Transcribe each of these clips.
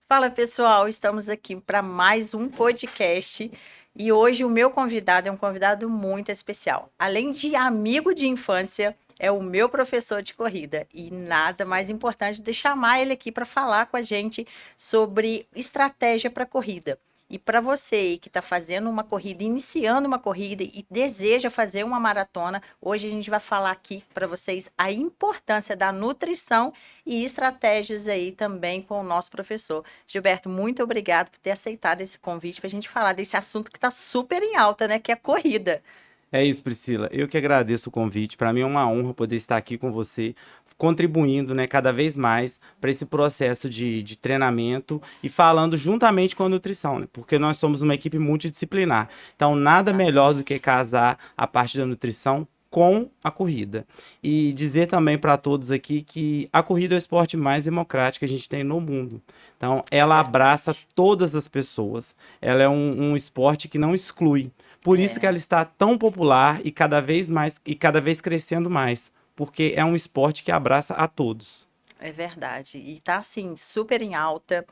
Fala pessoal, estamos aqui para mais um podcast e hoje o meu convidado é um convidado muito especial. Além de amigo de infância, é o meu professor de corrida e nada mais importante de chamar ele aqui para falar com a gente sobre estratégia para corrida. E para você que está fazendo uma corrida, iniciando uma corrida e deseja fazer uma maratona, hoje a gente vai falar aqui para vocês a importância da nutrição e estratégias aí também com o nosso professor. Gilberto, muito obrigado por ter aceitado esse convite para a gente falar desse assunto que está super em alta, né? Que é a corrida. É isso, Priscila. Eu que agradeço o convite. Para mim é uma honra poder estar aqui com você, contribuindo, né, cada vez mais para esse processo de treinamento e falando juntamente com a nutrição, né? Porque nós somos uma equipe multidisciplinar. Então, nada melhor do que casar a parte da nutrição com a corrida. E dizer também para todos aqui que a corrida é o esporte mais democrático que a gente tem no mundo. Então, ela abraça todas as pessoas. Ela é um esporte que não exclui. Por isso que ela está tão popular e cada vez mais e cada vez crescendo mais, porque é um esporte que abraça a todos. É verdade. E tá assim, super em alta.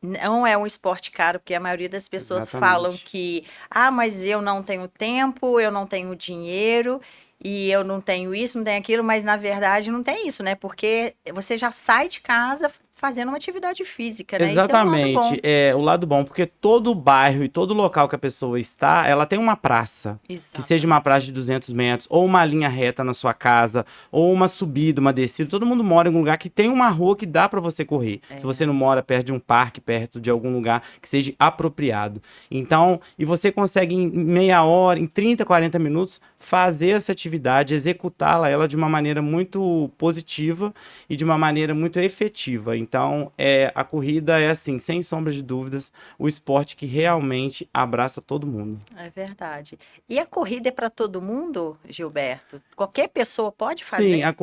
Não é um esporte caro, porque a maioria das pessoas falam Exatamente. que, ah, mas eu não tenho tempo, eu não tenho dinheiro, e eu não tenho isso, não tenho aquilo, mas na verdade não tem isso, né? Porque você já sai de casa fazendo uma atividade física, né? Isso é um lado bom. Exatamente, é o lado bom, porque todo bairro e todo local que a pessoa está, ela tem uma praça, que seja uma praça Exatamente. de 200 metros, ou uma linha reta na sua casa, ou uma subida, uma descida. Todo mundo mora em um lugar que tem uma rua que dá para você correr. Se você não mora perto de um parque, perto de algum lugar que seja apropriado. Então, e você consegue em meia hora, em 30, 40 minutos, fazer essa atividade, executá-la ela de uma maneira muito positiva e de uma maneira muito efetiva. Então, a corrida é assim, sem sombra de dúvidas, o esporte que realmente abraça todo mundo. É verdade. E a corrida é para todo mundo, Gilberto? Qualquer pessoa pode Sim, fazer? a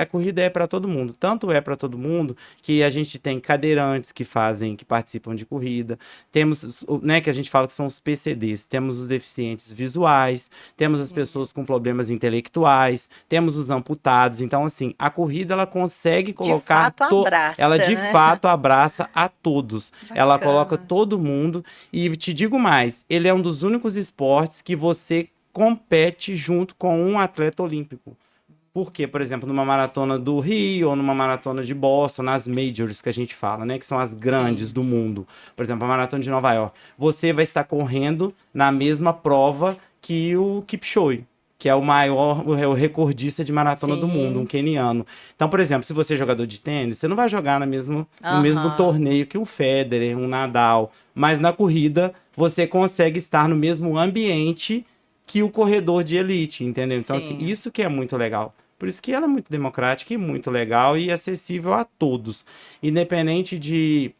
corrida é para todo mundo. Tanto é para todo mundo que a gente tem cadeirantes que participam de corrida. Temos, né, que a gente fala que são os PCDs. Temos os deficientes visuais, temos as Entendi. pessoas com problemas intelectuais, temos os amputados. Então, assim, a corrida ela consegue De colocar fato ela abraça, de né? fato abraça a todos. Ela coloca Bacana. todo mundo e te digo mais, ele é um dos únicos esportes que você compete junto com um atleta olímpico. Porque, por exemplo, numa maratona do Rio ou numa maratona de Boston, nas majors que a gente fala, né, que são as grandes Sim. do mundo, por exemplo, a maratona de Nova York, você vai estar correndo na mesma prova que o Kipchoge, que é o maior, o recordista de maratona do mundo, um Sim. queniano. Então, por exemplo, se você é jogador de tênis, você não vai jogar no mesmo Aham. torneio que o Federer, um Nadal, mas na corrida você consegue estar no mesmo ambiente que o corredor de elite, entendeu? Então, assim, Sim. isso que é muito legal. Por isso que ela é muito democrática e muito legal e acessível a todos. Independente de.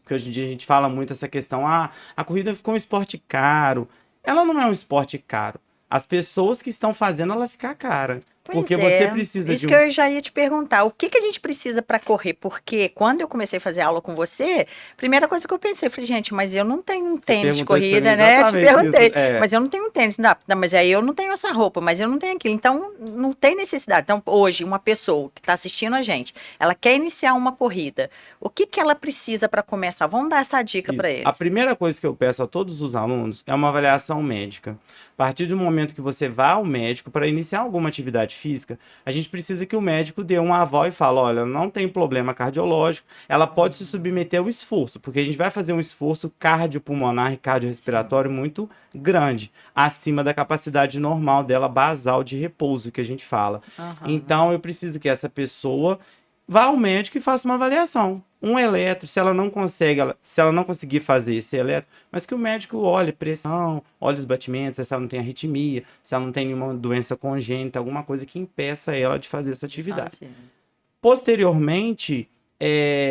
Porque hoje em dia a gente fala muito essa questão, a corrida ficou um esporte caro. Ela não é um esporte caro. As pessoas que estão fazendo ela ficar cara. Pois Porque você é, precisa isso de que um. eu já ia te perguntar, o que que a gente precisa para correr? Porque quando eu comecei a fazer aula com você, primeira coisa que eu pensei, falei, gente, mas eu não tenho um Você tênis de perguntou isso pra mim corrida, né? Te exatamente isso. perguntei, É, mas eu não tenho um tênis, não, mas aí eu não tenho essa roupa, mas eu não tenho aquilo, então não tem necessidade. Então, hoje, uma pessoa que está assistindo a gente, ela quer iniciar uma corrida, o que que ela precisa para começar? Vamos dar essa dica para isso. A eles. primeira coisa que eu peço a todos os alunos é uma avaliação médica. A partir do momento que você vá ao médico para iniciar alguma atividade física, a gente precisa que o médico dê uma aval e fale, olha, não tem problema cardiológico, ela pode se submeter ao esforço, porque a gente vai fazer um esforço cardiopulmonar e Sim. cardiorrespiratório muito grande, acima da capacidade normal dela basal de repouso que a gente fala. Aham. Então, eu preciso que essa pessoa vá ao médico e faça uma avaliação. Um eletro, se ela não conseguir fazer esse eletro, mas que o médico olhe pressão, olhe os batimentos, se ela não tem arritmia, se ela não tem nenhuma doença congênita, alguma coisa que impeça ela de fazer essa De atividade. fazer. Posteriormente,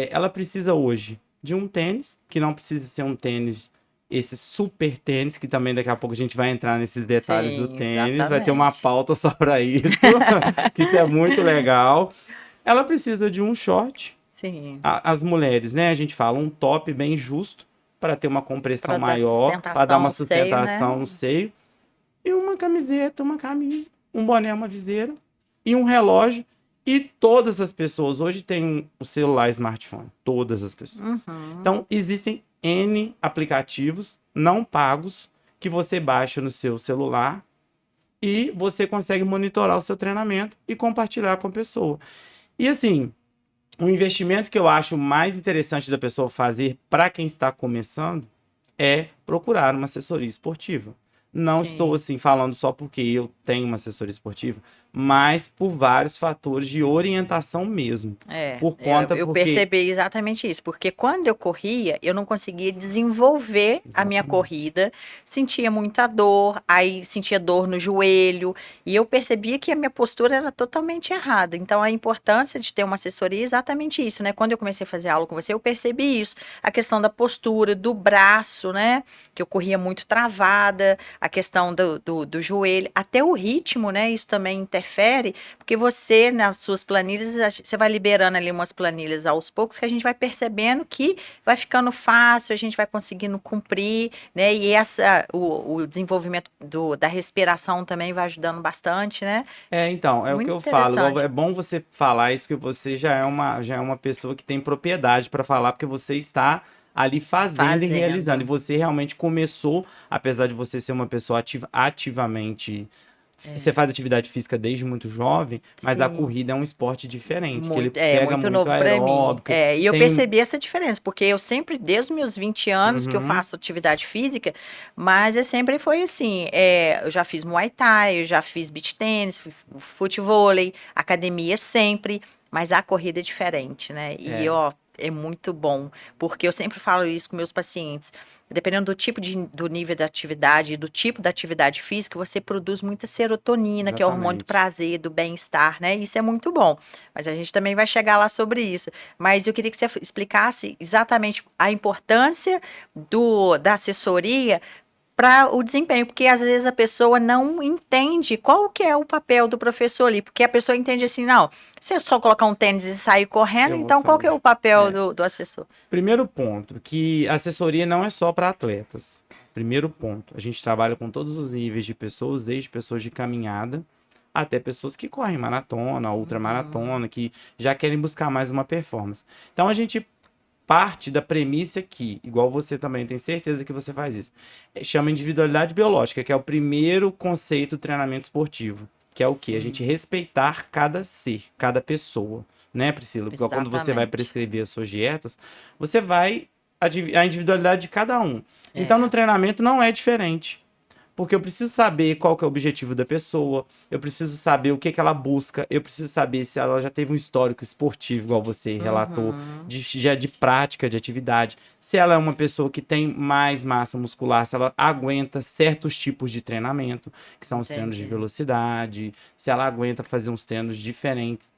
ela precisa hoje de um tênis, que não precisa ser um tênis, esse super tênis, que também daqui a pouco a gente vai entrar nesses detalhes do Sim, tênis, vai ter uma exatamente. pauta só para isso, que isso é muito legal. Ela precisa de um short. Sim. As mulheres, né? A gente fala um top bem justo para ter uma compressão Para dar maior, para dar sustentação uma ao seio, né? sustentação no seio. E uma camiseta, uma camisa, um boné, uma viseira e um relógio E todas as pessoas hoje têm o celular smartphone. Todas as pessoas. Uhum. Então, existem N aplicativos não pagos que você baixa no seu celular e você consegue monitorar o seu treinamento e compartilhar com a pessoa. E assim, o investimento que eu acho mais interessante da pessoa fazer para quem está começando é procurar uma assessoria esportiva. Não estou Sim. assim falando só porque eu tenho uma assessoria esportiva, mas por vários fatores de orientação mesmo. Por conta, Eu porque percebi exatamente isso, porque quando eu corria, eu não conseguia desenvolver a minha exatamente. corrida, sentia muita dor, aí sentia dor no joelho, e eu percebia que a minha postura era totalmente errada. Então, a importância de ter uma assessoria é exatamente isso, né? Quando eu comecei a fazer aula com você, eu percebi isso, a questão da postura, do braço, né? Que eu corria muito travada, a questão do joelho, até o ritmo, né? Isso também interfere, porque você, nas suas planilhas, você vai liberando ali umas planilhas aos poucos, que a gente vai percebendo que vai ficando fácil, a gente vai conseguindo cumprir, né? E o desenvolvimento da respiração também vai ajudando bastante, né? Então, é o que Muito eu falo. Igual, é interessante. bom você falar isso, porque você já é uma pessoa que tem propriedade para falar, porque você está ali fazendo e realizando. E Fazendo. você realmente começou, apesar de você ser uma pessoa ativamente. Você faz atividade física desde muito jovem, mas a Sim. corrida é um esporte diferente, que ele Muito, pega muito muito novo para mim. aeróbico, E eu tem. percebi essa diferença, porque eu sempre, desde os meus 20 anos que eu Uhum, faço atividade física, mas sempre foi assim, eu já fiz Muay Thai, eu já fiz beach tênis, futevôlei, academia sempre, mas a corrida é diferente, né? E, é, ó, é muito bom, porque eu sempre falo isso com meus pacientes. Dependendo do nível da atividade e do tipo da atividade física, você produz muita serotonina, que é o hormônio do exatamente. prazer, do bem-estar, né? Isso é muito bom. Mas a gente também vai chegar lá sobre isso. Mas eu queria que você explicasse exatamente a importância da assessoria para o desempenho, porque às vezes a pessoa não entende qual que é o papel do professor ali, porque a pessoa entende assim, não, se eu só colocar um tênis e sair correndo, Eu vou então qual que é sair. o papel É. do assessor? Primeiro ponto, que assessoria não é só para atletas. Primeiro ponto, a gente trabalha com todos os níveis de pessoas, desde pessoas de caminhada até pessoas que correm maratona, ultramaratona, que já querem buscar mais uma performance. Então a gente parte da premissa que, igual você também tem certeza que você faz isso, chama individualidade biológica, que é o primeiro conceito do treinamento esportivo, que é o quê? A gente Sim, respeitar cada ser, cada pessoa, né, Priscila? Porque quando você vai exatamente. prescrever as suas dietas, você vai a individualidade de cada um. Então no É. treinamento não é diferente. Porque eu preciso saber qual que é o objetivo da pessoa, eu preciso saber o que que ela busca, eu preciso saber se ela já teve um histórico esportivo, igual você relatou, Uhum. já de prática de atividade, se ela é uma pessoa que tem mais massa muscular, se ela aguenta certos tipos de treinamento, que são os treinos de Entendi. velocidade, se ela aguenta fazer uns treinos diferentes.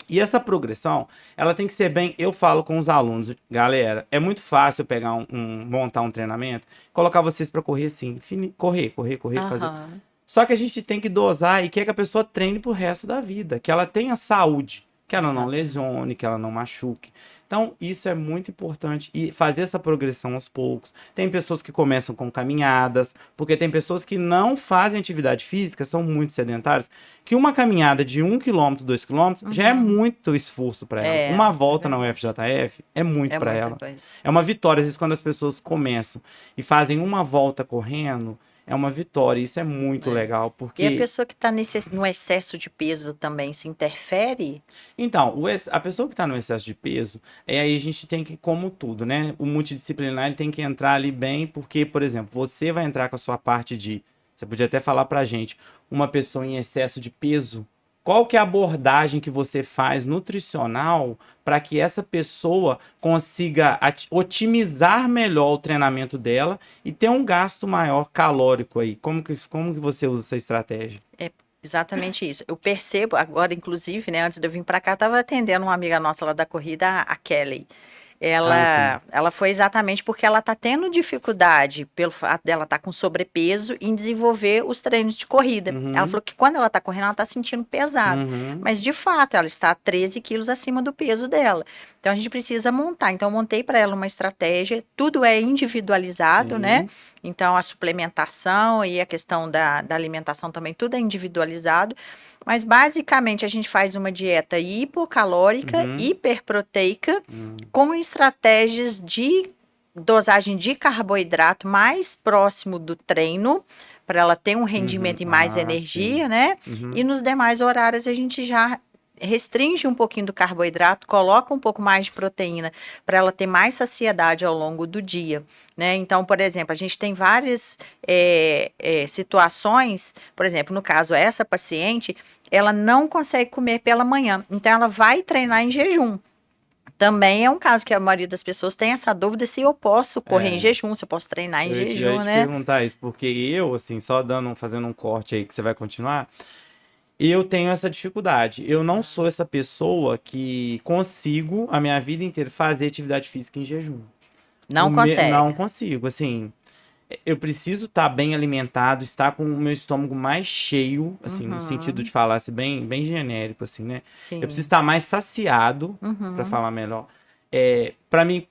E essa progressão, ela tem que ser bem. Eu falo com os alunos, galera, é muito fácil pegar montar um treinamento, colocar vocês para correr assim, correr, fazer. Aham. Só que a gente tem que dosar e quer que a pessoa treine pro resto da vida, que ela tenha saúde, que ela não Exatamente. lesione, que ela não machuque. Então, isso é muito importante e fazer essa progressão aos poucos. Tem pessoas que começam com caminhadas, porque tem pessoas que não fazem atividade física, são muito sedentárias, que uma caminhada de 1 quilômetro, 2 quilômetros já é Uhum. muito esforço para ela. É, Uma é volta na verdade. UFJF é muito É para muita ela. coisa. É uma vitória. Às vezes, quando as pessoas começam e fazem uma volta correndo, é uma vitória. Isso é muito É. legal, E a porque pessoa que está no excesso de peso também se interfere? então, a pessoa que está no excesso de peso, aí a gente tem que, como tudo, né? O multidisciplinar ele tem que entrar ali bem, porque, por exemplo, você vai entrar com a sua parte de. Você podia até falar pra gente, uma pessoa em excesso de peso, qual que é a abordagem que você faz nutricional para que essa pessoa consiga otimizar melhor o treinamento dela e ter um gasto maior calórico aí? Como que você usa essa estratégia? É exatamente isso. Eu percebo agora, inclusive, né, antes de eu vir para cá, eu estava atendendo uma amiga nossa lá da corrida, a Kelly. Ah, sim. Ela foi exatamente porque ela está tendo dificuldade, pelo fato dela estar com sobrepeso, em desenvolver os treinos de corrida. Ela Uhum, falou que quando ela está correndo, ela está sentindo pesado. uhum, Mas, de fato, ela está 13 quilos acima do peso dela. Então, a gente precisa montar. Então, eu montei para ela uma estratégia. Tudo é individualizado, né? sim. Então, a suplementação e a questão da alimentação também, tudo é individualizado. Mas basicamente a gente faz uma dieta hipocalórica, hiperproteica, com estratégias de dosagem de carboidrato mais próximo do treino, para ela ter um rendimento e mais energia, sim. né? E nos demais horários a gente já restringe um pouquinho do carboidrato, coloca um pouco mais de proteína para ela ter mais saciedade ao longo do dia, né? Então, por exemplo, a gente tem várias situações, por exemplo, no caso, essa paciente, ela não consegue comer pela manhã, então ela vai treinar em jejum. Também é um caso que a maioria das pessoas tem essa dúvida se eu posso correr em jejum, se eu posso treinar em Eu jejum, ia te né? perguntar isso, porque eu, assim, só fazendo um corte aí que você vai continuar, eu tenho essa dificuldade. Eu não sou essa pessoa que consigo, a minha vida inteira, fazer atividade física em jejum. Não Não consegue. consigo, assim. Eu preciso estar bem alimentado, estar com o meu estômago mais cheio, assim, no sentido de falar assim, bem genérico, assim, né? Eu preciso Sim. estar mais saciado, para falar melhor, para me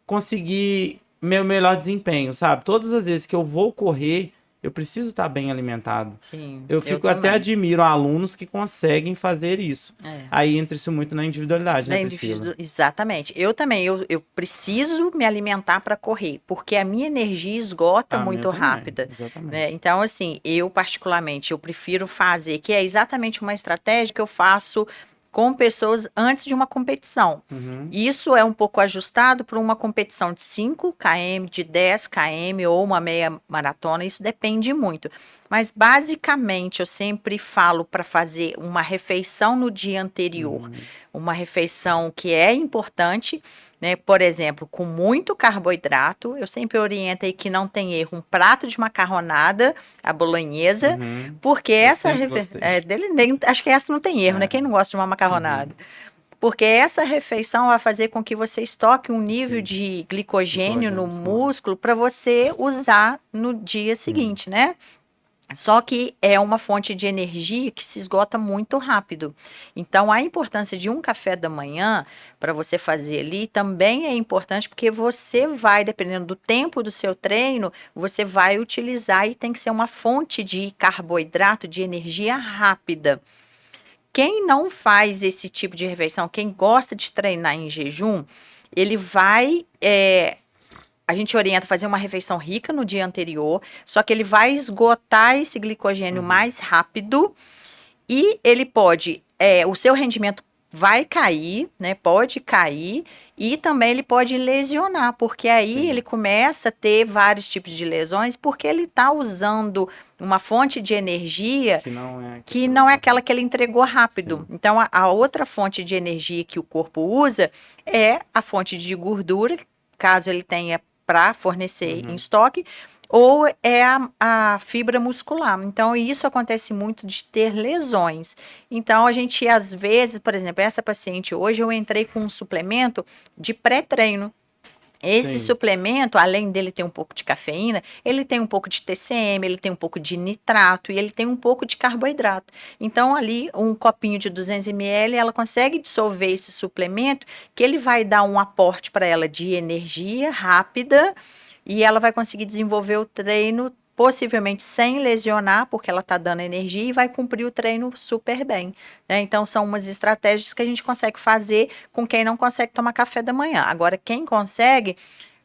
conseguir meu melhor desempenho, sabe? Todas as vezes que eu vou correr, eu preciso estar bem alimentado. Sim, Eu eu fico até também. admiro alunos que conseguem fazer isso. É. Aí entra isso muito na individualidade, né, Priscila? Exatamente. Eu também, eu preciso me alimentar para correr, porque a minha energia esgota A minha muito também, rápida, né? exatamente. Então, assim, eu particularmente, eu prefiro fazer, que é exatamente uma estratégia que eu faço com pessoas antes de uma competição. Isso é um pouco ajustado para uma competição de 5 km, de 10 km ou uma meia maratona, isso depende muito. Mas basicamente eu sempre falo para fazer uma refeição no dia anterior, uma refeição que é importante, né? Por exemplo, com muito carboidrato, eu sempre oriento aí que não tem erro um prato de macarronada, a bolonhesa, porque Eu essa sempre gostei. acho que essa não tem erro, né? Quem não gosta de uma macarronada? Porque essa refeição vai fazer com que você estoque um nível Sim, de glicogênio no glicogênio muscular. músculo para você usar no dia Sim. seguinte, né? Só que é uma fonte de energia que se esgota muito rápido. Então, a importância de um café da manhã para você fazer ali também é importante, porque você vai, dependendo do tempo do seu treino, você vai utilizar e tem que ser uma fonte de carboidrato, de energia rápida. Quem não faz esse tipo de refeição, quem gosta de treinar em jejum, ele vai. A gente orienta a fazer uma refeição rica no dia anterior, só que ele vai esgotar esse glicogênio mais rápido e ele pode. O seu rendimento vai cair, né? Pode cair. E também ele pode lesionar, porque aí Sim. ele começa a ter vários tipos de lesões, porque ele está usando uma fonte de energia que não é aquela que ele entregou rápido. Sim. Então, a outra fonte de energia que o corpo usa é a fonte de gordura, caso ele tenha para fornecer em estoque, ou é a fibra muscular. Então, isso acontece muito de ter lesões. Então, a gente, às vezes, por exemplo, essa paciente hoje, eu entrei com um suplemento de pré-treino. Esse Sim. suplemento, além dele ter um pouco de cafeína, ele tem um pouco de TCM, ele tem um pouco de nitrato e ele tem um pouco de carboidrato. Então, ali, um copinho de 200 ml, ela consegue dissolver esse suplemento, que ele vai dar um aporte para ela de energia rápida e ela vai conseguir desenvolver o treino possivelmente sem lesionar, porque ela está dando energia e vai cumprir o treino super bem, né? Então, são umas estratégias que a gente consegue fazer com quem não consegue tomar café da manhã. Agora, quem consegue,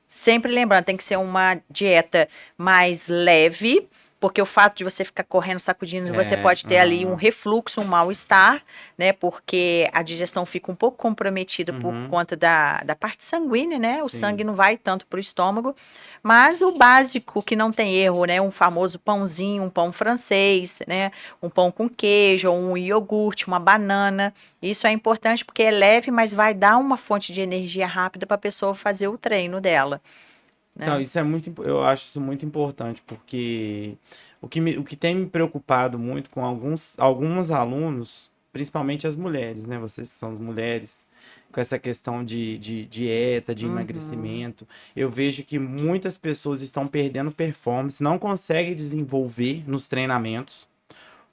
sempre lembrando, tem que ser uma dieta mais leve, porque o fato de você ficar correndo, sacudindo, você pode ter ali um refluxo, um mal-estar, né? Porque a digestão fica um pouco comprometida por conta da parte sanguínea, né? O sangue não vai tanto para o estômago. Mas o básico, que não tem erro, né? Um famoso pãozinho, um pão francês, né? Um pão com queijo, um iogurte, uma banana. Isso é importante porque é leve, mas vai dar uma fonte de energia rápida para a pessoa fazer o treino dela. Então, Né? isso é eu acho isso muito importante, porque o que tem me preocupado muito com alguns alunos, principalmente as mulheres, né? Vocês que são as mulheres, com essa questão de dieta, de emagrecimento, eu vejo que muitas pessoas estão perdendo performance, não conseguem desenvolver nos treinamentos,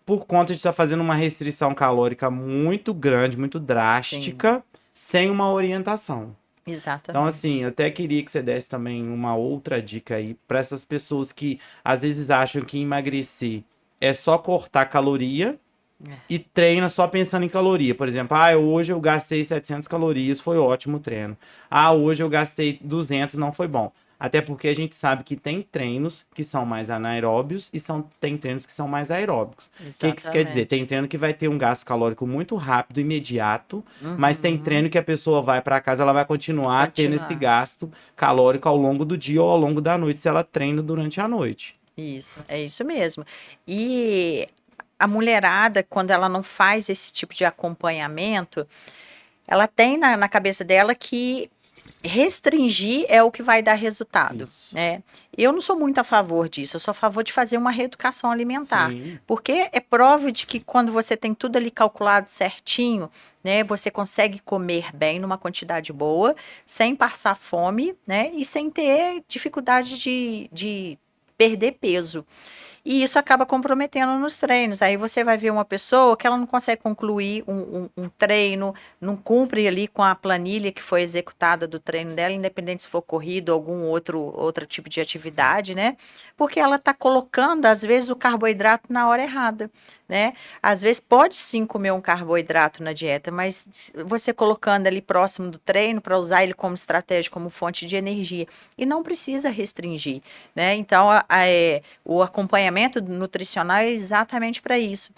por conta de estar fazendo uma restrição calórica muito grande, muito Sim, drástica, sem uma orientação. Então, exatamente. assim, eu até queria que você desse também uma outra dica aí para essas pessoas que às vezes acham que emagrecer é só cortar caloria, e treina só pensando em caloria. Por exemplo, hoje eu gastei 700 calorias, foi ótimo o treino. Hoje eu gastei 200, não foi bom. Até porque a gente sabe que tem treinos que são mais anaeróbios e tem treinos que são mais aeróbicos. O que isso quer dizer? Tem treino que vai ter um gasto calórico muito rápido, imediato, mas tem treino que a pessoa vai para casa, ela vai continuar tendo esse gasto calórico ao longo do dia ou ao longo da noite, se ela treina durante a noite. Isso, é isso mesmo. E a mulherada, quando ela não faz esse tipo de acompanhamento, ela tem na cabeça dela que restringir é o que vai dar resultado, né? Eu não sou muito a favor disso, eu sou a favor de fazer uma reeducação alimentar, porque é prova de que quando você tem tudo ali calculado certinho, né, você consegue comer bem numa quantidade boa, sem passar fome, né, e sem ter dificuldade de perder peso. E isso acaba comprometendo nos treinos. Aí você vai ver uma pessoa que ela não consegue concluir um treino, não cumpre ali com a planilha que foi executada do treino dela, independente se for corrida ou algum outro tipo de atividade, né? Porque ela está colocando, às vezes, o carboidrato na hora errada, né? Às vezes pode sim comer um carboidrato na dieta, mas você colocando ali próximo do treino para usar ele como estratégia, como fonte de energia. E não precisa restringir, né? Então, o acompanhamento nutricional é exatamente para isso.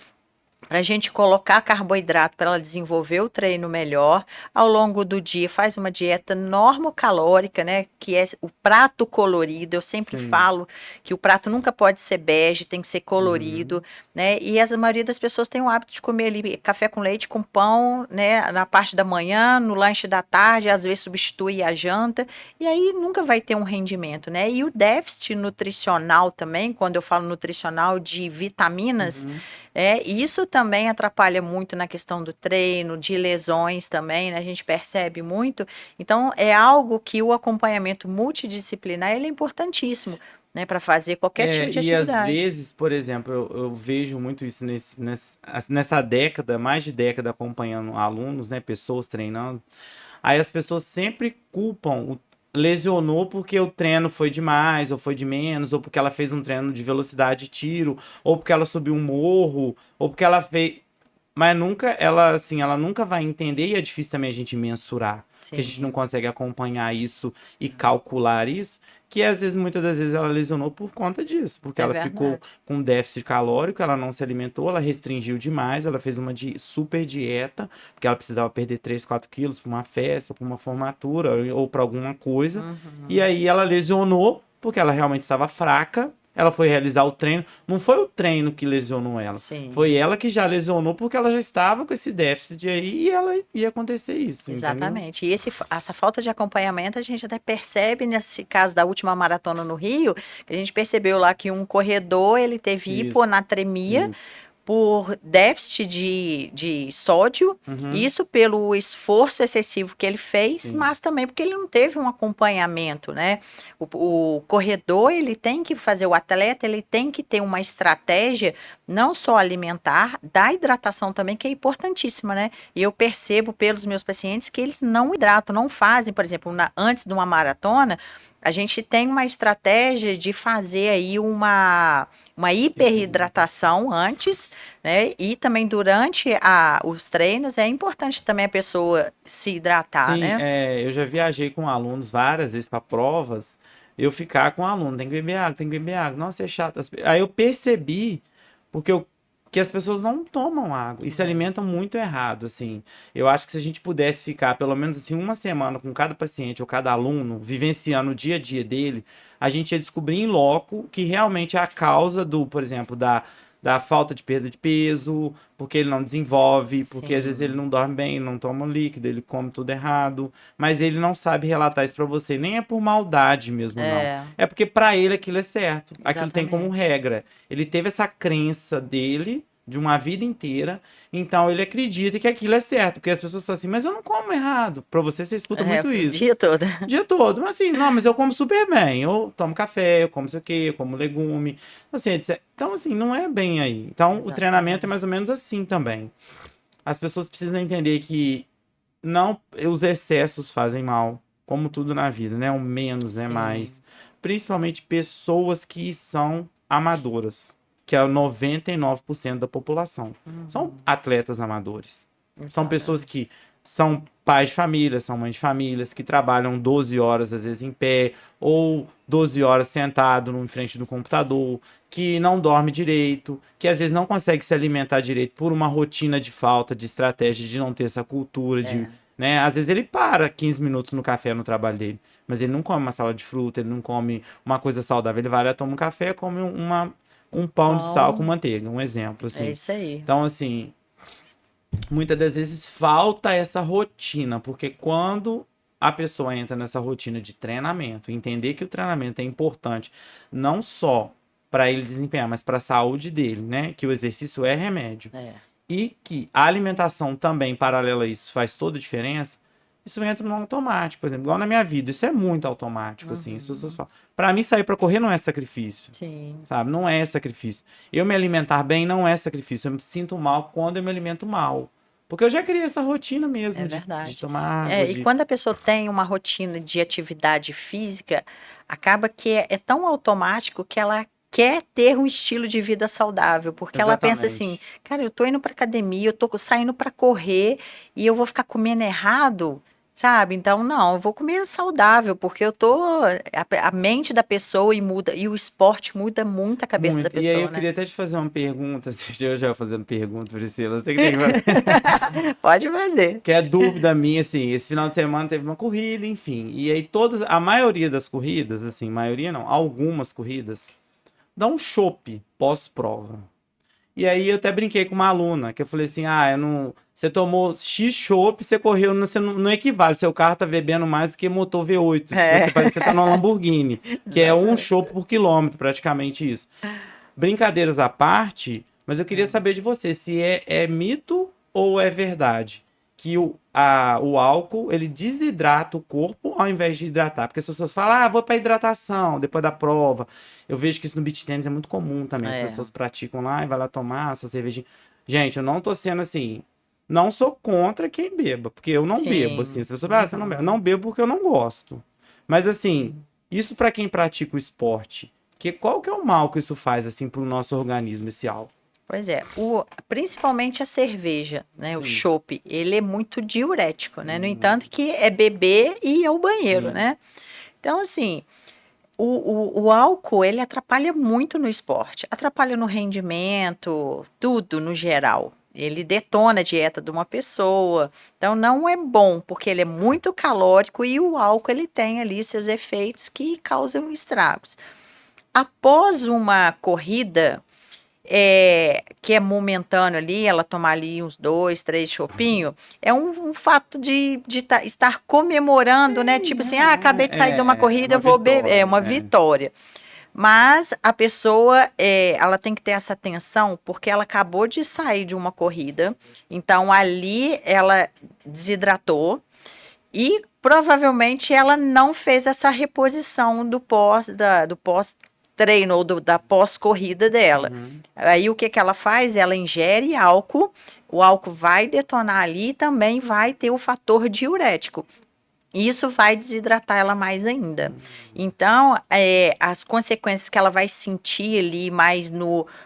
Para a gente colocar carboidrato para ela desenvolver o treino melhor. Ao longo do dia, faz uma dieta normocalórica, né? Que é o prato colorido. Eu sempre falo que o prato nunca pode ser bege, tem que ser colorido, né? E a maioria das pessoas tem o hábito de comer ali café com leite, com pão, né? Na parte da manhã, no lanche da tarde, às vezes substitui a janta. E aí nunca vai ter um rendimento, né? E o déficit nutricional também, quando eu falo nutricional de vitaminas, isso também atrapalha muito na questão do treino, de lesões também, né? A gente percebe muito. Então, é algo que o acompanhamento multidisciplinar ele é importantíssimo, né? Para fazer qualquer tipo de atividade. E às vezes, por exemplo, eu vejo muito isso nessa década, mais de década acompanhando alunos, né? Pessoas treinando. Aí as pessoas sempre culpam lesionou porque o treino foi demais, ou foi de menos, ou porque ela fez um treino de velocidade de tiro, ou porque ela subiu um morro, ou porque ela fez... Mas ela nunca vai entender, e é difícil também a gente mensurar, porque a gente não consegue acompanhar isso e calcular isso, que às vezes, muitas das vezes, ela lesionou por conta disso, porque ela ficou com déficit calórico, ela não se alimentou, ela restringiu demais, ela fez uma super dieta, porque ela precisava perder 3, 4 quilos para uma festa, para uma formatura, ou para alguma coisa, e aí ela lesionou, porque ela realmente estava fraca. Ela foi realizar o treino. Não foi o treino que lesionou ela. Foi ela que já lesionou porque ela já estava com esse déficit aí e ela ia acontecer isso. Exatamente. Entendeu? E essa falta de acompanhamento a gente até percebe nesse caso da última maratona no Rio, que a gente percebeu lá que um corredor ele teve hiponatremia. Por déficit de sódio, isso pelo esforço excessivo que ele fez, mas também porque ele não teve um acompanhamento, né? O corredor, ele tem que fazer, o atleta, ele tem que ter uma estratégia, não só alimentar, da hidratação também, que é importantíssima, né? E eu percebo pelos meus pacientes que eles não hidratam, não fazem, por exemplo, antes de uma maratona, a gente tem uma estratégia de fazer aí uma hiperidratação antes, né? E também durante os treinos é importante também a pessoa se hidratar, né? Eu já viajei com alunos várias vezes para provas, eu ficar com o aluno, tem que beber água, tem que beber água. Nossa, é chato. Aí eu percebi, que as pessoas não tomam água e se alimentam muito errado, assim. Eu acho que se a gente pudesse ficar pelo menos assim uma semana com cada paciente ou cada aluno, vivenciando o dia a dia dele, a gente ia descobrir em loco que realmente é a causa por exemplo, da falta de perda de peso, porque ele não desenvolve, porque às vezes ele não dorme bem, ele não toma líquido, ele come tudo errado, mas ele não sabe relatar isso pra você, nem é por maldade mesmo, não. É porque pra ele aquilo é certo, aquilo tem como regra. Ele teve essa crença dele, de uma vida inteira, então ele acredita que aquilo é certo, porque as pessoas falam assim, mas eu não como errado. Pra você escuta muito isso. O dia todo. O dia todo, mas assim, não, mas eu como super bem, eu tomo café, eu como sei o quê, eu como legume, assim, etc. Então, assim, não é bem aí. Então, o treinamento é mais ou menos assim também. As pessoas precisam entender que não, os excessos fazem mal, como tudo na vida, né? O menos é mais. Principalmente pessoas que são amadoras. que é o 99% da população. São atletas amadores. São pessoas que são pais de família, são mães de famílias, que trabalham 12 horas, às vezes, em pé, ou 12 horas sentado em frente do computador, que não dorme direito, que às vezes não consegue se alimentar direito por uma rotina de falta de estratégia, de não ter essa cultura, de, né? Às vezes ele para 15 minutos no café no trabalho dele, mas ele não come uma salada de fruta, ele não come uma coisa saudável, ele vai lá, toma um café, come um pão de sal com manteiga, um exemplo, assim. É isso aí. Então, assim, muitas das vezes falta essa rotina, porque quando a pessoa entra nessa rotina de treinamento, entender que o treinamento é importante não só para ele desempenhar, mas para a saúde dele, né? Que o exercício é remédio. E que a alimentação também, paralela a isso, faz toda a diferença. Isso entra no automático, por exemplo, igual na minha vida, isso é muito automático, assim, as pessoas falam. Pra mim, sair pra correr não é sacrifício. Sim. Sabe? Não é sacrifício. Eu me alimentar bem não é sacrifício. Eu me sinto mal quando eu me alimento mal. Porque eu já criei essa rotina mesmo de tomar água. E quando a pessoa tem uma rotina de atividade física, acaba que é tão automático que ela quer ter um estilo de vida saudável, porque ela pensa assim, cara, eu tô indo pra academia, eu tô saindo pra correr e eu vou ficar comendo errado, sabe? Então, não, eu vou comer saudável, porque eu tô. A mente da pessoa muda, e o esporte muda muito a cabeça da pessoa. E aí eu queria até te fazer uma pergunta, eu já fazendo pergunta, Priscila, você que tem que fazer. Pode fazer. Que é dúvida minha, assim, esse final de semana teve uma corrida, enfim. E aí a maioria das corridas, assim, maioria não, algumas corridas, dá um chopp pós-prova. E aí eu até brinquei com uma aluna, que eu falei assim, você tomou X chopp, você correu, você não equivale, seu carro tá bebendo mais do que motor V8, você parece que você tá numa Lamborghini, que é um chopp por quilômetro, praticamente isso. Brincadeiras à parte, mas eu queria saber de você, se é mito ou é verdade que o álcool, ele desidrata o corpo ao invés de hidratar. Porque as pessoas falam, vou pra hidratação depois da prova. Eu vejo que isso no beach tennis é muito comum também. As pessoas praticam lá e vai lá tomar a sua cervejinha. Gente, eu não tô sendo assim... Não sou contra quem beba, porque eu não bebo, assim. As pessoas falam, você não bebe. Eu não bebo porque eu não gosto. Mas, assim, isso pra quem pratica o esporte, qual que é o mal que isso faz, assim, pro nosso organismo, esse álcool? Pois é, principalmente a cerveja, né? O chopp, ele é muito diurético, né? No entanto que é beber e ir ao banheiro, né? Então, assim, o álcool, ele atrapalha muito no esporte, atrapalha no rendimento, tudo no geral. Ele detona a dieta de uma pessoa, então não é bom, porque ele é muito calórico e o álcool, ele tem ali seus efeitos que causam estragos. Após uma corrida... que é momentâneo ali, ela tomar ali uns 2, 3 chopinhos, é um fato de estar comemorando, né? Tipo assim, acabei de sair de uma corrida, eu vou beber. É uma vitória. Mas a pessoa, ela tem que ter essa atenção, porque ela acabou de sair de uma corrida, então ali ela desidratou e provavelmente ela não fez essa reposição do pós treino ou da pós-corrida dela. Aí o que ela faz? Ela ingere álcool, o álcool vai detonar ali e também vai ter o fator diurético. Isso vai desidratar ela mais ainda. Então, as consequências que ela vai sentir ali mais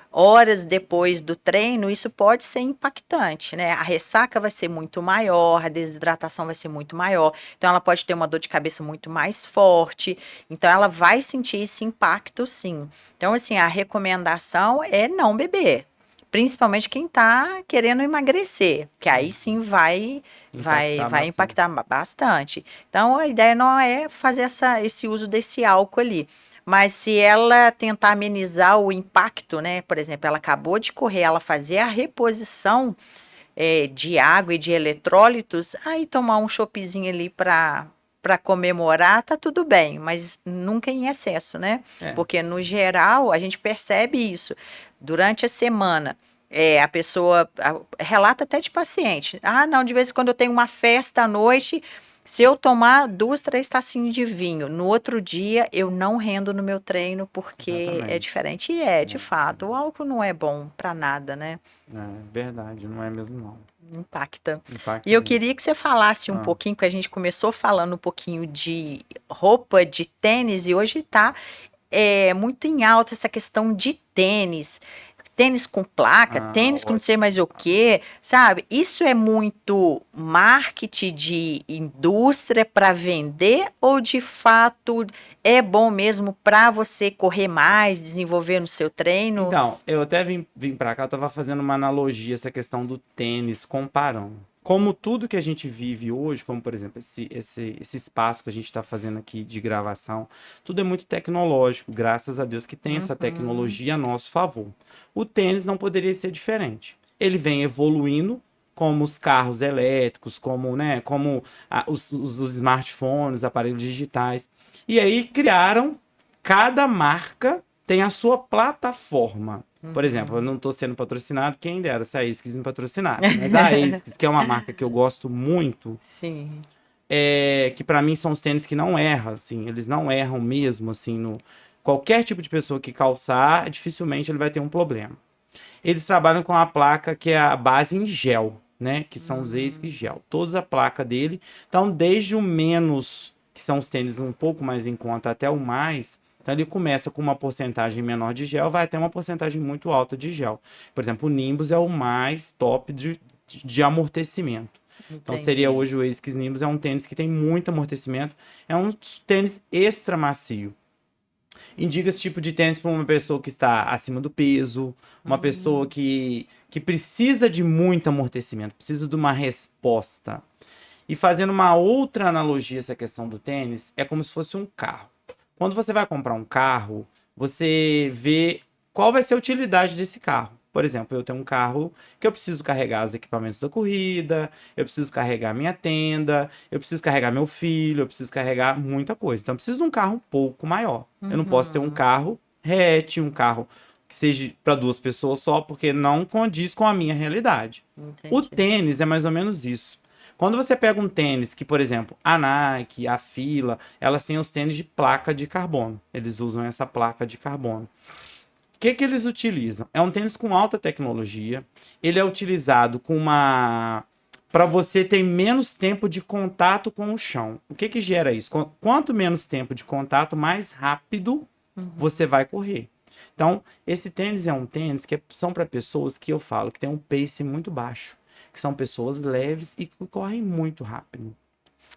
horas depois do treino, isso pode ser impactante, né? A ressaca vai ser muito maior, a desidratação vai ser muito maior. Então, ela pode ter uma dor de cabeça muito mais forte. Então, ela vai sentir esse impacto, sim. Então, assim, a recomendação é não beber. Principalmente quem está querendo emagrecer, que aí sim vai impactar bastante. Então, a ideia não é fazer esse uso desse álcool ali. Mas se ela tentar amenizar o impacto, né? Por exemplo, ela acabou de correr, ela fazer a reposição de água e de eletrólitos, aí tomar um choppzinho ali para comemorar, tá tudo bem, mas nunca em excesso, né? Porque no geral a gente percebe isso. Durante a semana, a pessoa relata até de paciente. Não, de vez em quando eu tenho uma festa à noite, se eu tomar 2, 3 tacinhas de vinho, no outro dia eu não rendo no meu treino porque é diferente. E de fato, o álcool não é bom para nada, né? É verdade, não é mesmo não. Impacta. E eu queria que você falasse um pouquinho, porque a gente começou falando um pouquinho de roupa de tênis e hoje está muito em alta essa questão de tênis. tênis com placa, tênis com não sei mais o quê, sabe? Isso é muito marketing de indústria para vender ou de fato é bom mesmo para você correr mais, desenvolver no seu treino? Então, eu até vim para cá, eu tava fazendo uma analogia, essa questão do tênis, comparando. Como tudo que a gente vive hoje, como por exemplo, esse espaço que a gente está fazendo aqui de gravação, tudo é muito tecnológico, graças a Deus que tem essa tecnologia a nosso favor. O tênis não poderia ser diferente. Ele vem evoluindo, como os carros elétricos, como, né, como os smartphones, aparelhos digitais. E aí criaram, cada marca tem a sua plataforma. Por exemplo, eu não estou sendo patrocinado, quem dera se a ASICS me patrocinasse. Mas a ASICS, que é uma marca que eu gosto muito, Sim. que para mim são os tênis que não erram, assim, eles não erram mesmo, assim, qualquer tipo de pessoa que calçar, dificilmente ele vai ter um problema. Eles trabalham com a placa que é a base em gel, né? Que são os ASICS gel. Toda a placa dele. Então, desde o menos, que são os tênis um pouco mais em conta, até o mais. Então, ele começa com uma porcentagem menor de gel, vai até uma porcentagem muito alta de gel. Por exemplo, o Nimbus é o mais top de amortecimento. Então, seria hoje o ASICS Nimbus, é um tênis que tem muito amortecimento. É um tênis extra macio. Indica esse tipo de tênis para uma pessoa que está acima do peso, uma pessoa que precisa de muito amortecimento, precisa de uma resposta. E fazendo uma outra analogia, essa questão do tênis, é como se fosse um carro. Quando você vai comprar um carro, você vê qual vai ser a utilidade desse carro. Por exemplo, eu tenho um carro que eu preciso carregar os equipamentos da corrida, eu preciso carregar minha tenda, eu preciso carregar meu filho, eu preciso carregar muita coisa. Então, eu preciso de um carro um pouco maior. Eu não posso ter um carro hatch, um carro que seja para duas pessoas só, porque não condiz com a minha realidade. O tênis é mais ou menos isso. Quando você pega um tênis que, por exemplo, a Nike, a Fila, elas têm os tênis de placa de carbono. Eles usam essa placa de carbono. O que eles utilizam? É um tênis com alta tecnologia. Ele é utilizado com para você ter menos tempo de contato com o chão. O que gera isso? Quanto menos tempo de contato, mais rápido você vai correr. Então, esse tênis é um tênis que são para pessoas que eu falo que tem um pace muito baixo, que são pessoas leves e que correm muito rápido.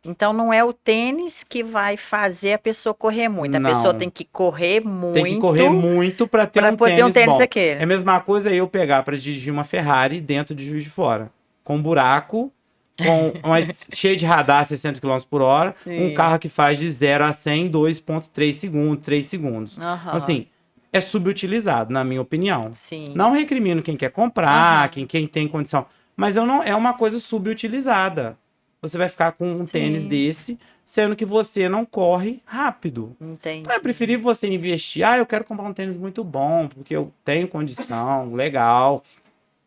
Então não é o tênis que vai fazer a pessoa correr muito. A Não. pessoa tem que correr muito. Tem que correr muito para ter um poder ter um tênis bom. daquele. É a mesma coisa eu pegar para dirigir uma Ferrari dentro de Juiz de Fora, com buraco, cheio de radar 60 km por hora, um carro que faz de 0 a 100 em 2,3 segundos, 3 segundos. Então, assim, é subutilizado, na minha opinião. Sim. Não recrimino quem quer comprar, quem tem condição, mas é uma coisa subutilizada. Você vai ficar com um tênis desse, sendo que você não corre rápido. Entendi. Então, é preferível você investir. Eu quero comprar um tênis muito bom, porque eu tenho condição, legal.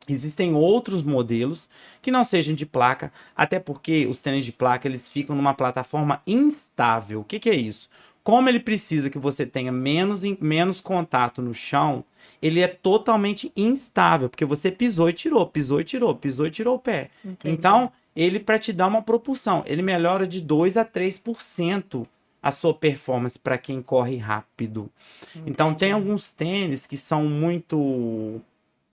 Existem outros modelos que não sejam de placa, até porque os tênis de placa, eles ficam numa plataforma instável. O que é isso? Como ele precisa que você tenha menos contato no chão, ele é totalmente instável, porque você pisou e tirou, pisou e tirou, pisou e tirou o pé. Entendi. Então, ele, para te dar uma propulsão, ele melhora de 2 a 3% a sua performance para quem corre rápido. Entendi. Então, tem alguns tênis que são muito...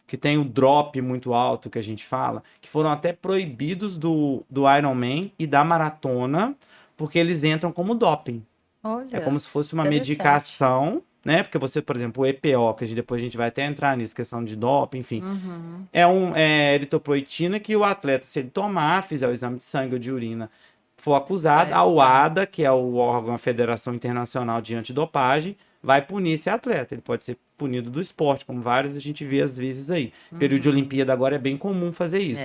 que tem o drop muito alto, que a gente fala, que foram até proibidos do Ironman e da maratona, porque eles entram como doping. Olha, é como se fosse uma medicação, né? Porque você, por exemplo, o EPO, que depois a gente vai até entrar nisso, questão de doping, enfim. É eritropoetina que o atleta, se ele tomar, fizer o exame de sangue ou de urina, for acusado, a UADA, que é o órgão, a Federação Internacional de Antidopagem, vai punir esse atleta. Ele pode ser punido do esporte, como vários a gente vê às vezes aí. Período de Olimpíada agora é bem comum fazer isso.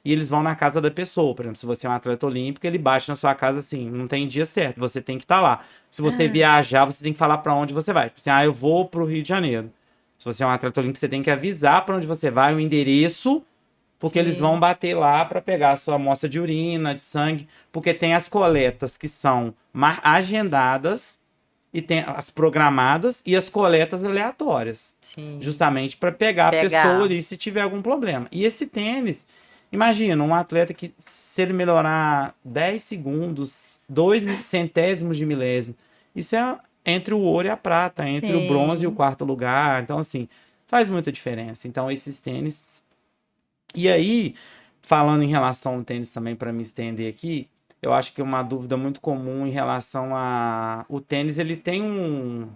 E eles vão na casa da pessoa. Por exemplo, se você é um atleta olímpico, ele bate na sua casa assim, não tem dia certo, você tem que estar lá. Se você viajar, você tem que falar para onde você vai. Tipo assim, eu vou pro Rio de Janeiro. Se você é um atleta olímpico, você tem que avisar para onde você vai, o endereço, porque eles vão bater lá para pegar a sua amostra de urina, de sangue, porque tem as coletas que são agendadas, e tem as programadas e as coletas aleatórias. Sim. Justamente para pegar a pessoa ali se tiver algum problema. E esse tênis, imagina, um atleta que, se ele melhorar 10 segundos, 2 centésimos de milésimo, isso é entre o ouro e a prata, entre o bronze e o quarto lugar. Então, assim, Faz muita diferença. Então, esses tênis. E aí, falando em relação ao tênis também, para me estender aqui, eu acho que uma dúvida muito comum em relação a. O tênis, ele tem um.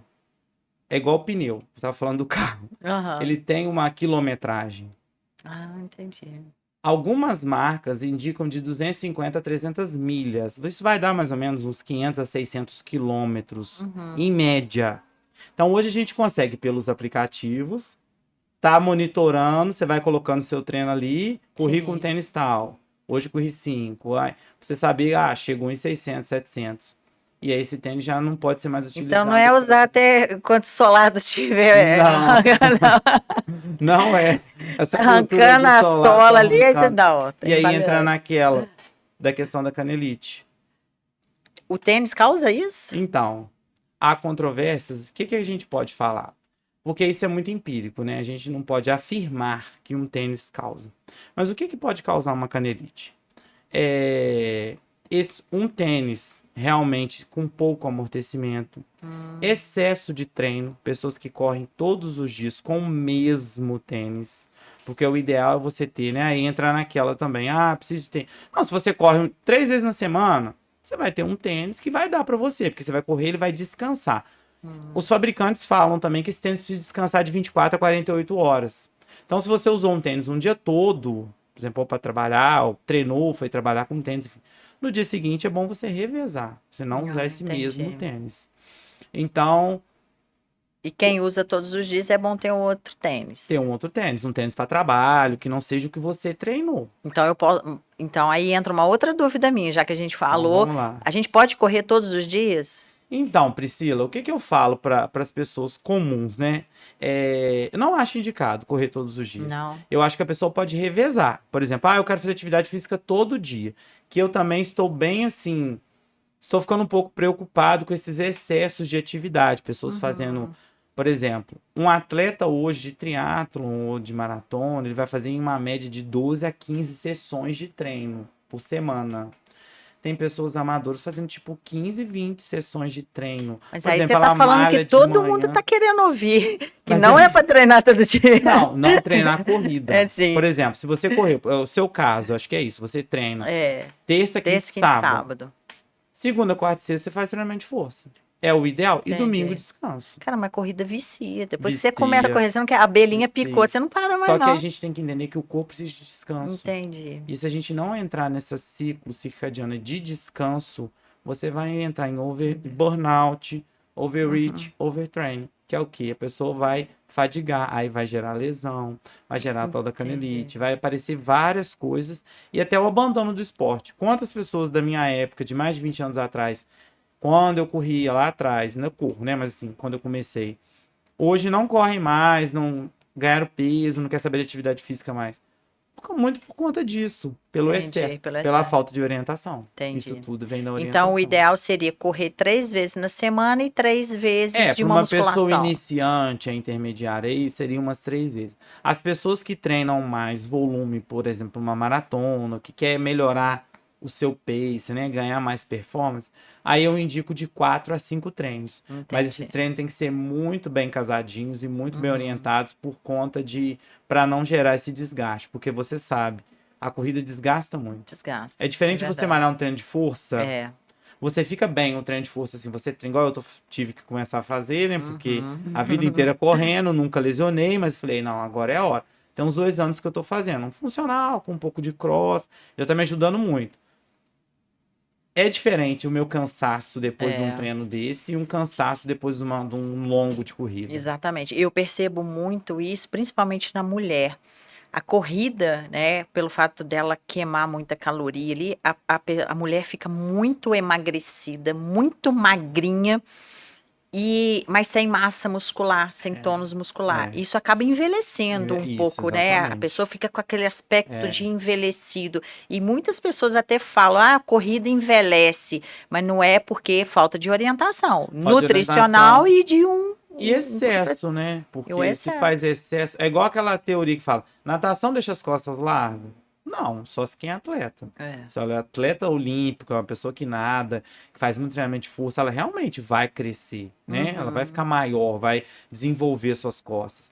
É igual o pneu. Eu estava falando do carro. Aham. Ele tem uma quilometragem. Ah, entendi. Algumas marcas indicam de 250 a 300 milhas. Isso vai dar mais ou menos uns 500 a 600 quilômetros, em média. Então, hoje a gente consegue, pelos aplicativos, tá monitorando, você vai colocando seu treino ali, corri Sim. com tênis tal. Hoje corri 5. Você sabia, chegou em 600, 700. E aí esse tênis já não pode ser mais utilizado. Então não é usar até quanto solado tiver. Não. Não. Não é. Essa cultura Arrancando de as solar, tolas tá ali, aí você arrancando. dá, ó. E aí entra naquela da questão da canelite. O tênis causa isso? Então, há controvérsias. O que a gente pode falar? Porque isso é muito empírico, né? A gente não pode afirmar que um tênis causa. Mas o que pode causar uma canelite? Um tênis realmente com pouco amortecimento, excesso de treino, pessoas que correm todos os dias com o mesmo tênis. Porque o ideal é você ter, né? Aí entra naquela também. Preciso de tênis. Não, se você corre 3 vezes na semana, você vai ter um tênis que vai dar para você, porque você vai correr, ele vai descansar. Os fabricantes falam também que esse tênis precisa descansar de 24 a 48 horas. Então, se você usou um tênis um dia todo, por exemplo, para trabalhar, ou treinou, foi trabalhar com tênis, enfim, no dia seguinte é bom você revezar, você não usar esse mesmo tênis. Então, E quem usa todos os dias é bom ter um outro tênis. ter um outro tênis, um tênis para trabalho, que não seja o que você treinou. Então eu posso. Então aí entra uma outra dúvida minha, já que a gente falou. Vamos lá. A gente pode correr todos os dias? Então, Priscila, o que eu falo para as pessoas comuns, né? Eu não acho indicado correr todos os dias. Não. Eu acho que a pessoa pode revezar. Por exemplo, eu quero fazer atividade física todo dia. Que eu também estou bem assim. Estou ficando um pouco preocupado com esses excessos de atividade. Pessoas fazendo, por exemplo, um atleta hoje de triatlon ou de maratona, ele vai fazer em uma média de 12 a 15 sessões de treino por semana. Tem pessoas amadoras fazendo tipo 15, 20 sessões de treino. Mas Por aí exemplo, você tá ela falando malha que de todo manhã. mundo tá querendo ouvir. Que Mas não é para treinar todo dia. Não treinar corrida. É sim. Por exemplo, se você correu, o seu caso, acho que é isso, você treina terça, quinta Terça, e quinta e sábado. sábado. Segunda, quarta e sexta você faz treinamento de força. É o ideal. E Entendi. domingo descanso. Cara, mas corrida vicia. Depois que Vicia. você começa a correr, você não quer. A abelhinha Vicia. picou, você não para mais, Só não. que a gente tem que entender que o corpo precisa de descanso. Entendi. E se a gente não entrar nessa ciclo circadiano de descanso, você vai entrar em burnout, overreach, overtraining. Que é o quê? A pessoa vai fadigar, aí vai gerar lesão, vai gerar tal da canelite, vai aparecer várias coisas e até o abandono do esporte. Quantas pessoas da minha época, de mais de 20 anos atrás, quando eu corria lá atrás, ainda corro, né? Mas assim, quando eu comecei, hoje não correm mais, não ganharam peso, não quer saber de atividade física mais. Muito por conta disso, pelo excesso, pela falta de orientação. Entendi. Isso tudo vem da orientação. Então, o ideal seria correr 3 vezes na semana e 3 vezes de uma musculação. Para uma pessoa iniciante, a intermediária, aí seria umas 3 vezes. As pessoas que treinam mais volume, por exemplo, uma maratona, que quer melhorar o seu pace, né, ganhar mais performance, aí eu indico de 4 a 5 treinos. Entendi. Mas esses treinos têm que ser muito bem casadinhos e muito bem orientados por conta para não gerar esse desgaste, porque você sabe, a corrida desgasta muito. Desgasta. É diferente de você malhar um treino de força. Você fica bem um treino de força assim, você treina igual tive que começar a fazer, né? Porque a vida inteira correndo, nunca lesionei, mas falei, não, agora é a hora. Tem uns 2 anos que eu tô fazendo um funcional, com um pouco de cross, já tá me ajudando muito. É diferente o meu cansaço depois de um treino desse e um cansaço depois de um longo de corrida. Exatamente. Eu percebo muito isso, principalmente na mulher. A corrida, né, pelo fato dela queimar muita caloria ali, a mulher fica muito emagrecida, muito magrinha, mas sem massa muscular, sem tônus muscular. Isso acaba envelhecendo um pouco, né? A pessoa fica com aquele aspecto de envelhecido. E muitas pessoas até falam, a corrida envelhece, mas não é porque falta de orientação nutricional e de E excesso, né? Porque se faz excesso... É igual aquela teoria que fala, natação deixa as costas largas. Não, só se quem é atleta. Se ela é atleta olímpico, é uma pessoa que nada, que faz muito treinamento de força, ela realmente vai crescer, né? Ela vai ficar maior, vai desenvolver suas costas.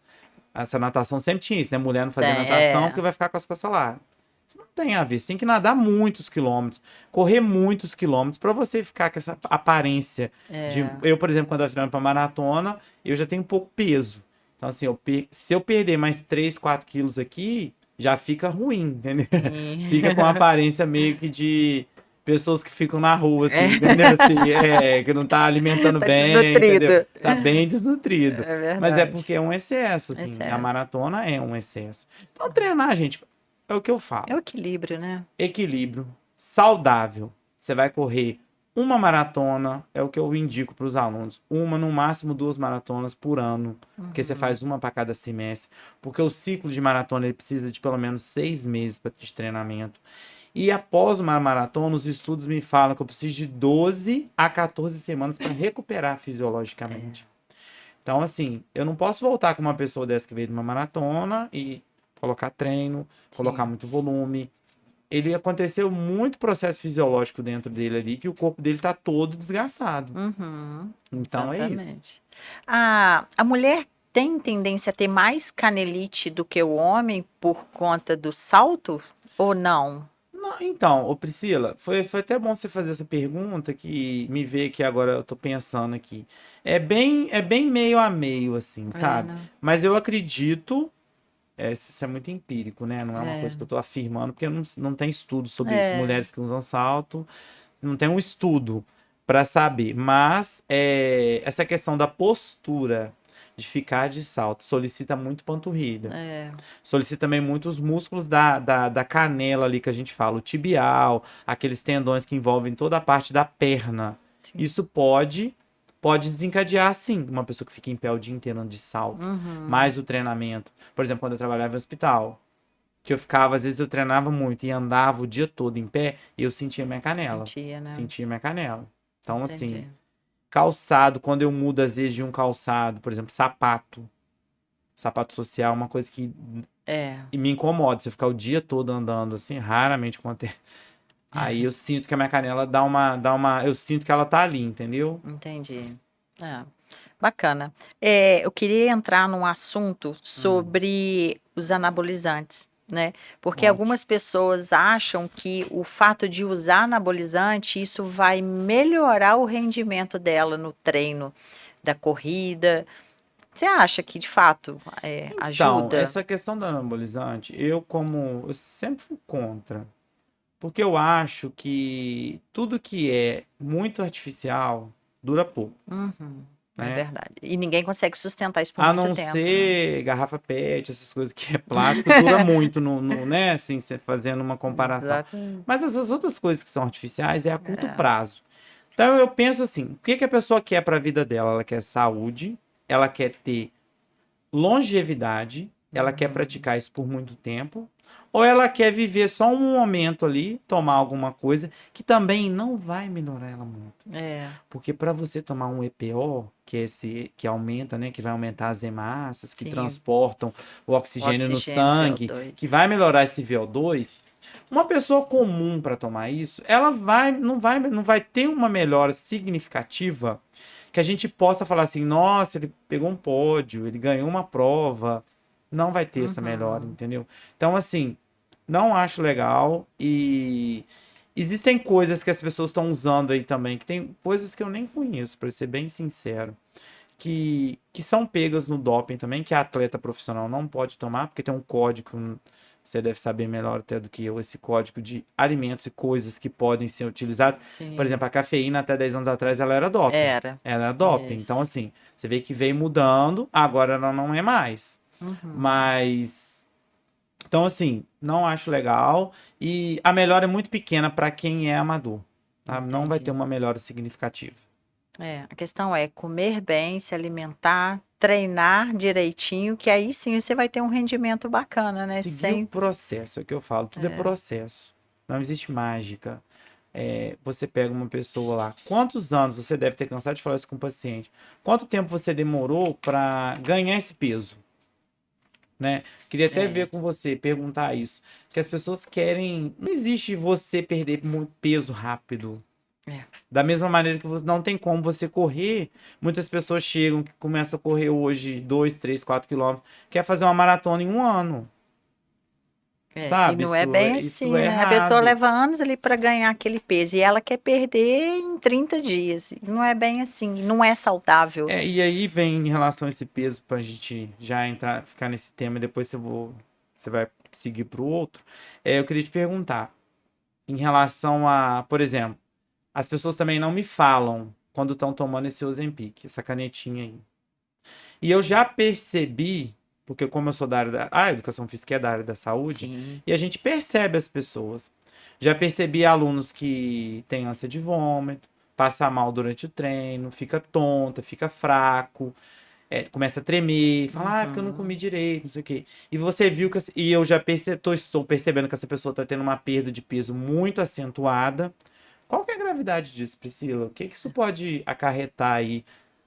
essa natação sempre tinha isso, né? Mulher não fazia Tem, natação é. porque vai ficar com as costas largas. Isso não tem a ver, você tem que nadar muitos quilômetros, correr muitos quilômetros para você ficar com essa aparência de... É. Eu, por exemplo, quando eu treino para maratona, eu já tenho pouco peso. Então, assim, se eu perder mais 3, 4 quilos aqui, já fica ruim, entendeu? Sim. Fica com uma aparência meio que de pessoas que ficam na rua, assim, É. entendeu? Assim, que não tá alimentando Tá bem, entendeu? desnutrido. Tá bem desnutrido. É Mas é verdade. porque é um excesso, assim. A Excesso. maratona é um excesso. Então, treinar, gente, é o que eu É falo. o equilíbrio, né? Equilíbrio, saudável. Você vai correr uma maratona, é o que eu indico para os alunos. Uma, no máximo, 2 maratonas por ano. Porque você faz uma para cada semestre. Porque o ciclo de maratona ele precisa de pelo menos 6 meses de treinamento. E após uma maratona, os estudos me falam que eu preciso de 12 a 14 semanas para recuperar fisiologicamente. Então, assim, eu não posso voltar com uma pessoa dessa que veio de uma maratona e colocar treino, colocar Sim. muito volume. Ele aconteceu muito processo fisiológico dentro dele ali, que o corpo dele tá todo desgastado. Uhum. Então é isso. Exatamente. A mulher tem tendência a ter mais canelite do que o homem por conta do salto? Ou não? Não, então, ô Priscila, foi até bom você fazer essa pergunta que me veio que agora eu tô pensando aqui. É bem meio a meio, assim, É, sabe? né? Mas eu acredito, isso é muito empírico, né? Não é uma É. coisa que eu tô afirmando, porque não tem estudo sobre isso. É. Mulheres que usam salto, não tem um estudo para saber. Mas essa questão da postura de ficar de salto solicita muito panturrilha. É. Solicita também muito os músculos da canela ali que a gente fala, o tibial, aqueles tendões que envolvem toda a parte da perna. Sim. Isso pode desencadear, sim, uma pessoa que fica em pé o dia inteiro andando de salto. Uhum. Mais o treinamento. Por exemplo, quando eu trabalhava em hospital, que eu ficava, às vezes eu treinava muito e andava o dia todo em pé, eu sentia minha canela. Sentia, né? Sentia minha canela. Então, assim, Entendi. calçado, quando eu mudo às vezes de um calçado, por exemplo, sapato. Sapato social é uma coisa que É. me incomoda. Se eu ficar o dia todo andando assim, raramente acontece. Aí eu sinto que a minha canela eu sinto que ela tá ali, entendeu? Entendi. É. Bacana. Eu queria entrar num assunto sobre os anabolizantes, né? Porque Ótimo. algumas pessoas acham que o fato de usar anabolizante, isso vai melhorar o rendimento dela no treino da corrida. Você acha que de fato Então, ajuda? essa questão do anabolizante, eu sempre fui contra. Porque eu acho que tudo que é muito artificial dura pouco, Uhum, é né? verdade. E ninguém consegue sustentar isso por A muito não tempo, né? ser garrafa PET, essas coisas que é plástico, dura muito, né? Assim, você fazendo uma comparação. Exatamente. Mas essas outras coisas que são artificiais é a curto É. prazo. Então eu penso assim, o que que a pessoa quer para a vida dela? Ela quer saúde, ela quer ter longevidade, ela quer praticar isso por muito tempo, ou ela quer viver só um momento ali, tomar alguma coisa que também não vai melhorar ela muito. É. Porque para você tomar um EPO, que é esse que aumenta, né, que vai aumentar as hemácias, que Sim. transportam o oxigênio no Oxigênio, sangue, VO2. que vai melhorar esse VO2, uma pessoa comum para tomar isso, ela não vai ter uma melhora significativa que a gente possa falar assim, nossa, ele pegou um pódio, ele ganhou uma prova. Não vai ter essa melhora, entendeu? Então, assim, não acho legal e existem coisas que as pessoas estão usando aí também, que tem coisas que eu nem conheço, para ser bem sincero, que são pegas no doping também, que a atleta profissional não pode tomar, porque tem um código, você deve saber melhor até do que eu, esse código de alimentos e coisas que podem ser utilizados. Sim. Por exemplo, a cafeína até 10 anos atrás ela era doping. Era. Ela era doping. Isso. Então, assim, você vê que veio mudando, agora ela não é mais. Mas então, assim, não acho legal. E a melhora é muito pequena para quem é amador. Tá? Não vai Entendi. ter uma melhora significativa. A questão é comer bem, se alimentar, treinar direitinho, que aí sim você vai ter um rendimento bacana, né? Seguir o Sem... processo, é o que eu falo. Tudo é processo. Não existe mágica. Você pega uma pessoa lá. Quantos anos você deve ter cansado de falar isso com o paciente? Quanto tempo você demorou para ganhar esse peso? Né? Queria até ver com você, perguntar isso. Que as pessoas querem. Não existe você perder muito peso rápido. É. Da mesma maneira que não tem como você correr, muitas pessoas chegam, que começam a correr hoje 2, 3, 4 quilômetros, quer fazer uma maratona em um ano, E sabe? não é bem Isso assim, é né? A pessoa errado. leva anos ali para ganhar aquele peso e ela quer perder em 30 dias. Não é bem assim, não é saudável. É, e aí vem em relação a esse peso, pra gente já entrar, ficar nesse tema, e depois você vai seguir pro outro. Eu queria te perguntar, em relação a, por exemplo, as pessoas também não me falam quando estão tomando esse Ozempic, essa canetinha aí. E eu já percebi, porque como eu sou da área a educação física é da área da saúde, Sim. e a gente percebe as pessoas. Já percebi alunos que têm ânsia de vômito, passa mal durante o treino, fica tonta, fica fraco, começa a tremer, fala, porque eu não comi Uhum. direito, não sei o quê. E você viu que, e eu já estou percebendo que essa pessoa está tendo uma perda de peso muito acentuada. Qual que é a gravidade disso, Priscila? O que que isso pode acarretar aí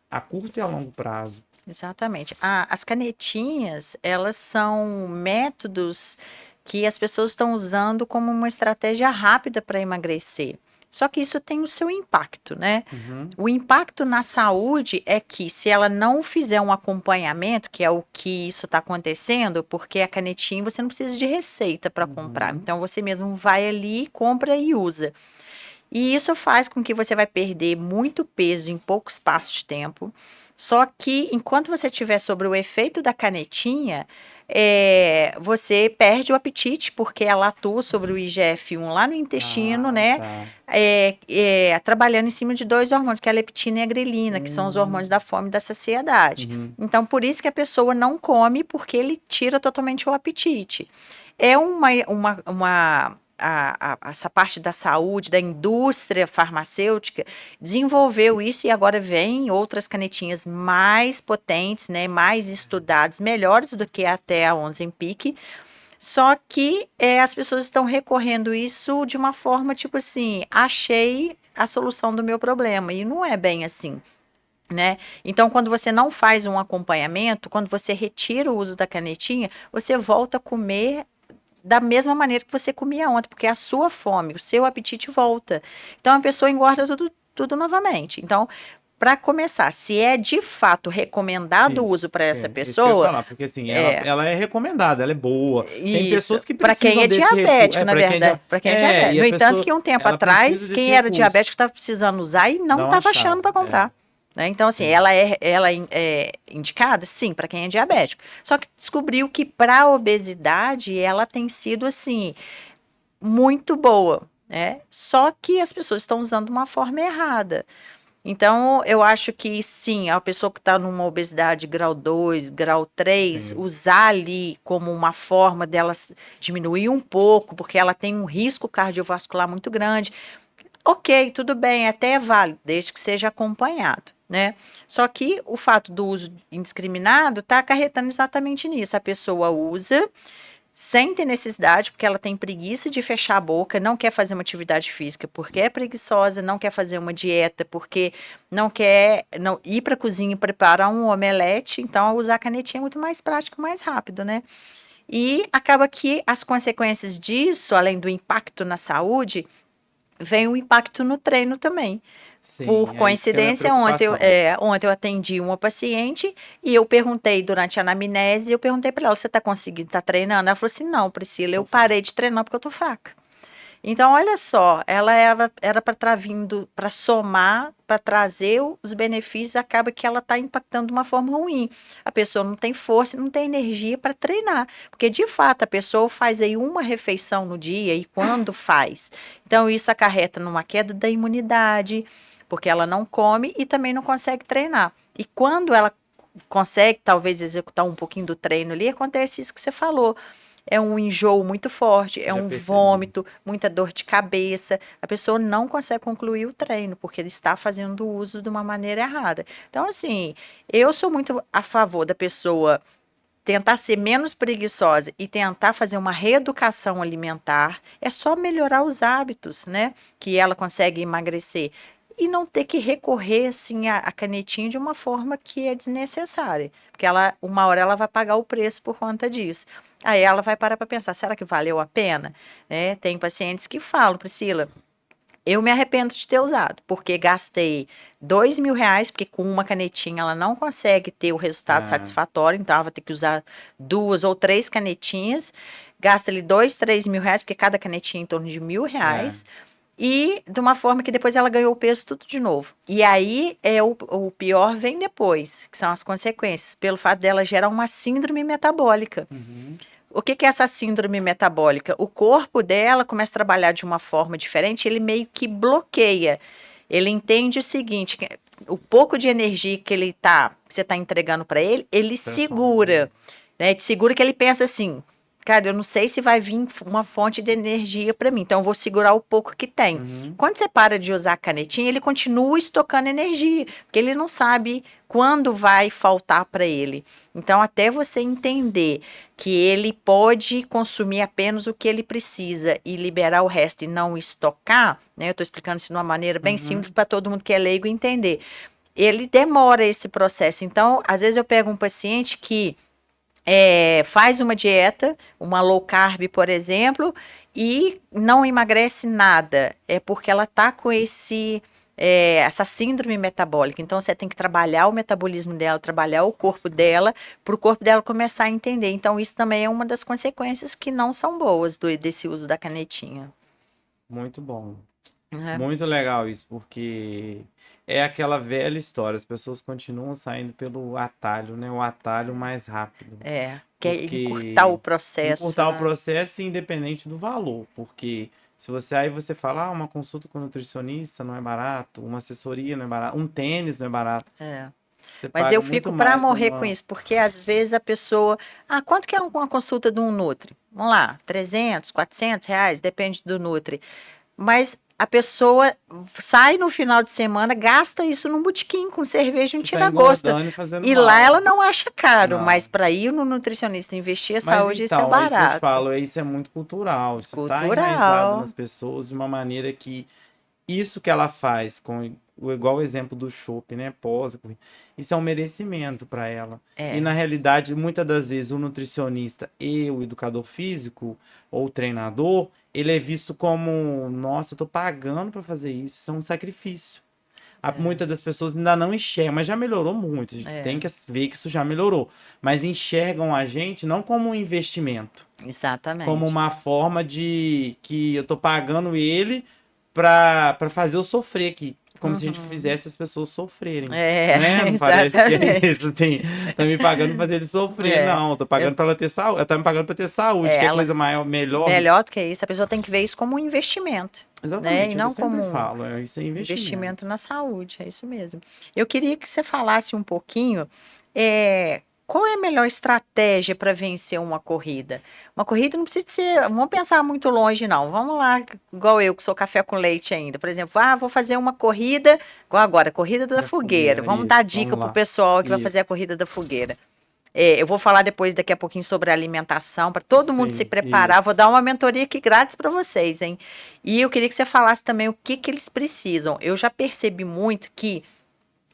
a curto e a longo prazo? Exatamente. As canetinhas, elas são métodos que as pessoas estão usando como uma estratégia rápida para emagrecer. Só que isso tem o seu impacto, né? Uhum. O impacto na saúde é que se ela não fizer um acompanhamento, que é o que isso está acontecendo, porque a canetinha você não precisa de receita para comprar. Uhum. Então você mesmo vai ali, compra e usa. E isso faz com que você vai perder muito peso em pouco espaço de tempo. Só que enquanto você estiver sobre o efeito da canetinha, você perde o apetite, porque ela atua sobre o IGF-1 lá no intestino, Ah, né? tá. Trabalhando em cima de dois hormônios, que é a leptina e a grelina, que são os hormônios Hum. da fome e da saciedade. Uhum. Então, por isso que a pessoa não come, porque ele tira totalmente o apetite. É essa parte da saúde, da indústria farmacêutica, desenvolveu isso e agora vem outras canetinhas mais potentes, né, mais estudadas, melhores do que até a Ozempic. Só que as pessoas estão recorrendo isso de uma forma tipo assim, achei a solução do meu problema e não é bem assim. Né? Então, quando você não faz um acompanhamento, quando você retira o uso da canetinha, você volta a comer da mesma maneira que você comia ontem, porque a sua fome, o seu apetite volta. Então a pessoa engorda tudo novamente. Então, para começar, se é de fato recomendado o Isso. uso para essa Isso que eu ia pessoa, falar, porque assim, é ela é recomendada, ela é boa. Tem isso. pessoas que Para quem precisam é desse recurso. diabético, na Para quem verdade. Para quem é diabético. e No a entanto, pessoa, que um tempo ela precisa atrás, desse quem era recurso. diabético estava precisando usar e não Não estava achando achava. para comprar. Né? Então, assim, ela é indicada, sim, para quem é diabético. Só que descobriu que para a obesidade ela tem sido assim muito boa, né? Só que as pessoas estão usando de uma forma errada. Então, eu acho que sim, a pessoa que está numa obesidade grau 2, grau 3, Sim. usar ali como uma forma dela diminuir um pouco, porque ela tem um risco cardiovascular muito grande. Ok, tudo bem, até é válido, desde que seja acompanhado, né? Só que o fato do uso indiscriminado está acarretando exatamente nisso. A pessoa usa sem ter necessidade, porque ela tem preguiça de fechar a boca, não quer fazer uma atividade física porque é preguiçosa, não quer fazer uma dieta porque não quer não ir para a cozinha e preparar um omelete, então usar a canetinha é muito mais prático, mais rápido, né? E acaba que as consequências disso, além do impacto na saúde, vem o impacto no treino também. Por Sim, é isso que é a minha coincidência, preocupação. ontem eu atendi uma paciente e eu perguntei durante a anamnese, eu perguntei para ela, você está conseguindo, está treinando? Ela falou assim, não, Priscila, eu Tô parei fraco. de treinar porque eu tô fraca. Então, olha só, ela era para estar vindo para somar, para trazer os benefícios, acaba que ela está impactando de uma forma ruim. A pessoa não tem força, não tem energia para treinar, porque de fato a pessoa faz aí uma refeição no dia e quando faz. Então, isso acarreta numa queda da imunidade, porque ela não come e também não consegue treinar. E quando ela consegue, talvez, executar um pouquinho do treino ali, acontece isso que você falou. É um enjoo muito forte, é Já um percebi. vômito, muita dor de cabeça. A pessoa não consegue concluir o treino, porque ele está fazendo o uso de uma maneira errada. Então, assim, eu sou muito a favor da pessoa tentar ser menos preguiçosa e tentar fazer uma reeducação alimentar. É só melhorar os hábitos, né? Que ela consegue emagrecer. E não ter que recorrer assim a canetinha de uma forma que é desnecessária, porque uma hora ela vai pagar o preço por conta disso. Aí ela vai parar para pensar, será que valeu a pena? Tem pacientes que falam, Priscila, Eu me arrependo de ter usado, porque gastei R$ 2.000, porque com uma canetinha ela não consegue ter o resultado satisfatório, então ela vai ter que usar 2 ou 3 canetinhas. Gasta ali R$ 2, 3 mil, porque cada canetinha é em torno de R$ 1.000. E de uma forma que depois ela ganhou o peso tudo de novo. E aí o pior vem depois, que são as consequências, pelo fato dela gerar uma síndrome metabólica. O que que é essa síndrome metabólica? O corpo dela começa a trabalhar de uma forma diferente, ele meio que bloqueia. Ele entende o seguinte, que o pouco de energia que você está entregando para ele, ele segura. Né? Ele segura que ele pensa assim, cara, eu não sei se vai vir uma fonte de energia para mim, então eu vou segurar o pouco que tem. Quando você para de usar a canetinha, ele continua estocando energia, porque ele não sabe quando vai faltar para ele. Então, até você entender que ele pode consumir apenas o que ele precisa e liberar o resto e não estocar, né? Eu estou explicando isso de uma maneira bem simples para todo mundo que é leigo entender. Ele demora esse processo. Então, às vezes eu pego um paciente que faz uma dieta, uma low carb, por exemplo, e não emagrece nada. É porque ela está com essa síndrome metabólica. Então, você tem que trabalhar o metabolismo dela, trabalhar o corpo dela, para o corpo dela começar a entender. Então, isso também é uma das consequências que não são boas desse uso da canetinha. Muito bom. Muito legal isso, porque é aquela velha história, as pessoas continuam saindo pelo atalho, né? O atalho mais rápido. Quer encurtar o processo. Encurtar o processo independente do valor, porque se você fala, uma consulta com nutricionista não é barato, uma assessoria não é barato, um tênis não é barato. Mas eu fico para morrer com isso, porque às vezes a pessoa, quanto que é uma consulta de um Nutri? Vamos lá, 300, R$ 400, depende do Nutri. Mas a pessoa sai no final de semana, gasta isso num botequim com cerveja e um tira-gosto. E lá ela não acha caro, mas para ir no nutricionista investir a saúde, isso é barato. Isso que eu te falo, isso é muito cultural. Isso está enraizado nas pessoas de uma maneira que isso que ela faz, igual o exemplo do chopp, né? Isso é um merecimento para ela. E na realidade, muitas das vezes, o nutricionista e o educador físico ou o treinador, ele é visto como, nossa, eu tô pagando para fazer isso, isso é um sacrifício. Muitas das pessoas ainda não enxergam, mas já melhorou muito. A gente tem que ver que isso já melhorou. Mas enxergam a gente não como um investimento. Exatamente. Como uma forma de que eu tô pagando ele para fazer eu sofrer aqui. Como se a gente fizesse as pessoas sofrerem. Né? Não parece que é isso. Tá me pagando pra fazer ele sofrer. Não, tô pagando pra ela ter saúde. Ela tá me pagando pra ter saúde. Que é coisa melhor. Melhor do que isso. A pessoa tem que ver isso como um investimento. Exatamente. Né? E não como isso é investimento na saúde. É isso mesmo. Eu queria que você falasse um pouquinho. Qual é a melhor estratégia para vencer uma corrida? Uma corrida não precisa ser, não vamos pensar muito longe, não. Vamos lá, igual eu, que sou café com leite ainda. Por exemplo, vou fazer uma corrida, igual agora, corrida da fogueira. Vamos dar dica para o pessoal que vai fazer a corrida da fogueira. Eu vou falar daqui a pouquinho sobre alimentação, para todo mundo se preparar. Vou dar uma mentoria aqui grátis para vocês, hein? E eu queria que você falasse também o que eles precisam. Eu já percebi muito que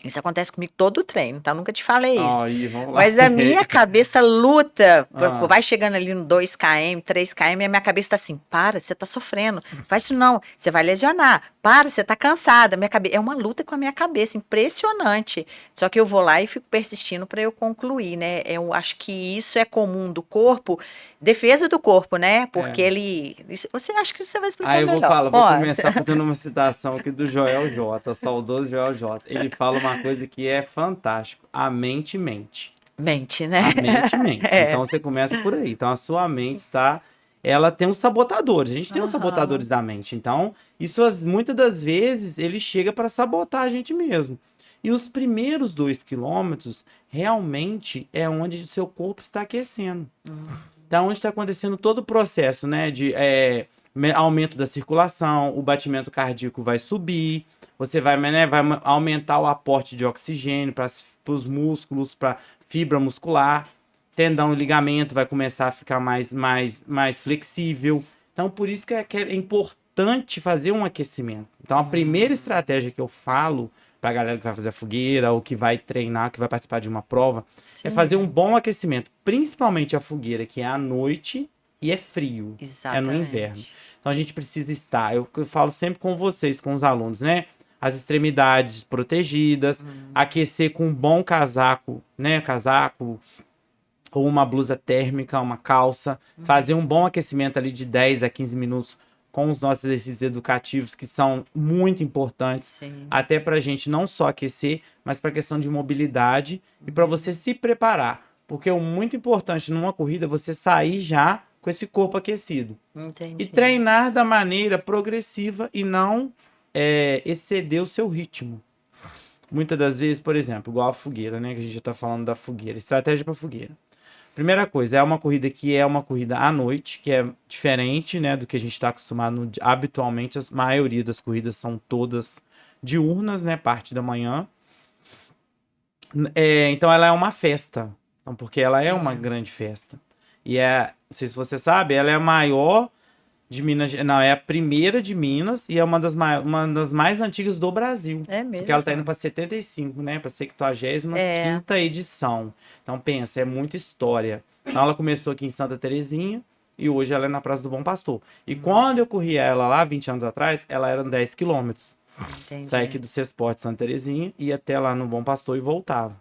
isso acontece comigo todo o treino, tá? Nunca te falei isso. Mas a minha cabeça luta. Vai chegando ali no 2 km, 3 km, e a minha cabeça tá assim, para, você tá sofrendo. Faz isso não, você vai lesionar. Para, você tá cansada. É uma luta com a minha cabeça, impressionante. Só que eu vou lá e fico persistindo para eu concluir, né? Eu acho que isso é comum do corpo, defesa do corpo, né? Porque você acha que você vai explicar melhor. Vou começar fazendo uma citação aqui do Joel J, saudoso Joel J. Ele fala uma coisa que é fantástico. A mente mente. Mente, né? A mente mente. Então você começa por aí. Então a sua mente ela tem os sabotadores. A gente tem os sabotadores da mente. Então, isso muitas das vezes ele chega para sabotar a gente mesmo. E os primeiros 2 quilômetros realmente é onde o seu corpo está aquecendo. Então, onde está acontecendo todo o processo, né? De aumento da circulação, o batimento cardíaco vai subir. Você vai aumentar o aporte de oxigênio para os músculos, para fibra muscular. Tendão e ligamento vai começar a ficar mais flexível. Então, por isso que é importante fazer um aquecimento. Então, a primeira estratégia que eu falo para a galera que vai fazer a fogueira ou que vai treinar, que vai participar de uma prova, é fazer um bom aquecimento. Principalmente a fogueira, que é à noite, e é frio. Exatamente. É no inverno. Então a gente precisa estar, eu falo sempre com vocês, com os alunos, né? As extremidades protegidas, aquecer com um bom casaco, né? Casaco ou uma blusa térmica, uma calça, fazer um bom aquecimento ali de 10 a 15 minutos com os nossos exercícios educativos, que são muito importantes, Sim. até para a gente não só aquecer, mas para a questão de mobilidade e para você se preparar. Porque o muito importante numa corrida é você sair já com esse corpo aquecido. Entendi. E treinar da maneira progressiva e não exceder o seu ritmo. Muitas das vezes, por exemplo, igual a fogueira, né? Que a gente já está falando da fogueira. Estratégia para fogueira. Primeira coisa, é uma corrida que é uma corrida à noite, que é diferente, né, do que a gente está acostumado habitualmente. A maioria das corridas são todas diurnas, né? Parte da manhã. Então ela é uma festa. Então, porque ela é uma grande festa. E não sei se você sabe, ela é a maior de Minas, não, é a primeira de Minas e é uma das mais antigas do Brasil. É mesmo? Porque ela tá indo para 75, né? Para 75ª edição. Então pensa, é muita história. Então ela começou aqui em Santa Terezinha e hoje ela é na Praça do Bom Pastor. E quando eu corri ela lá, 20 anos atrás, ela era 10 quilômetros. Saí aqui do Cesporte Santa Terezinha, ia até lá no Bom Pastor e voltava.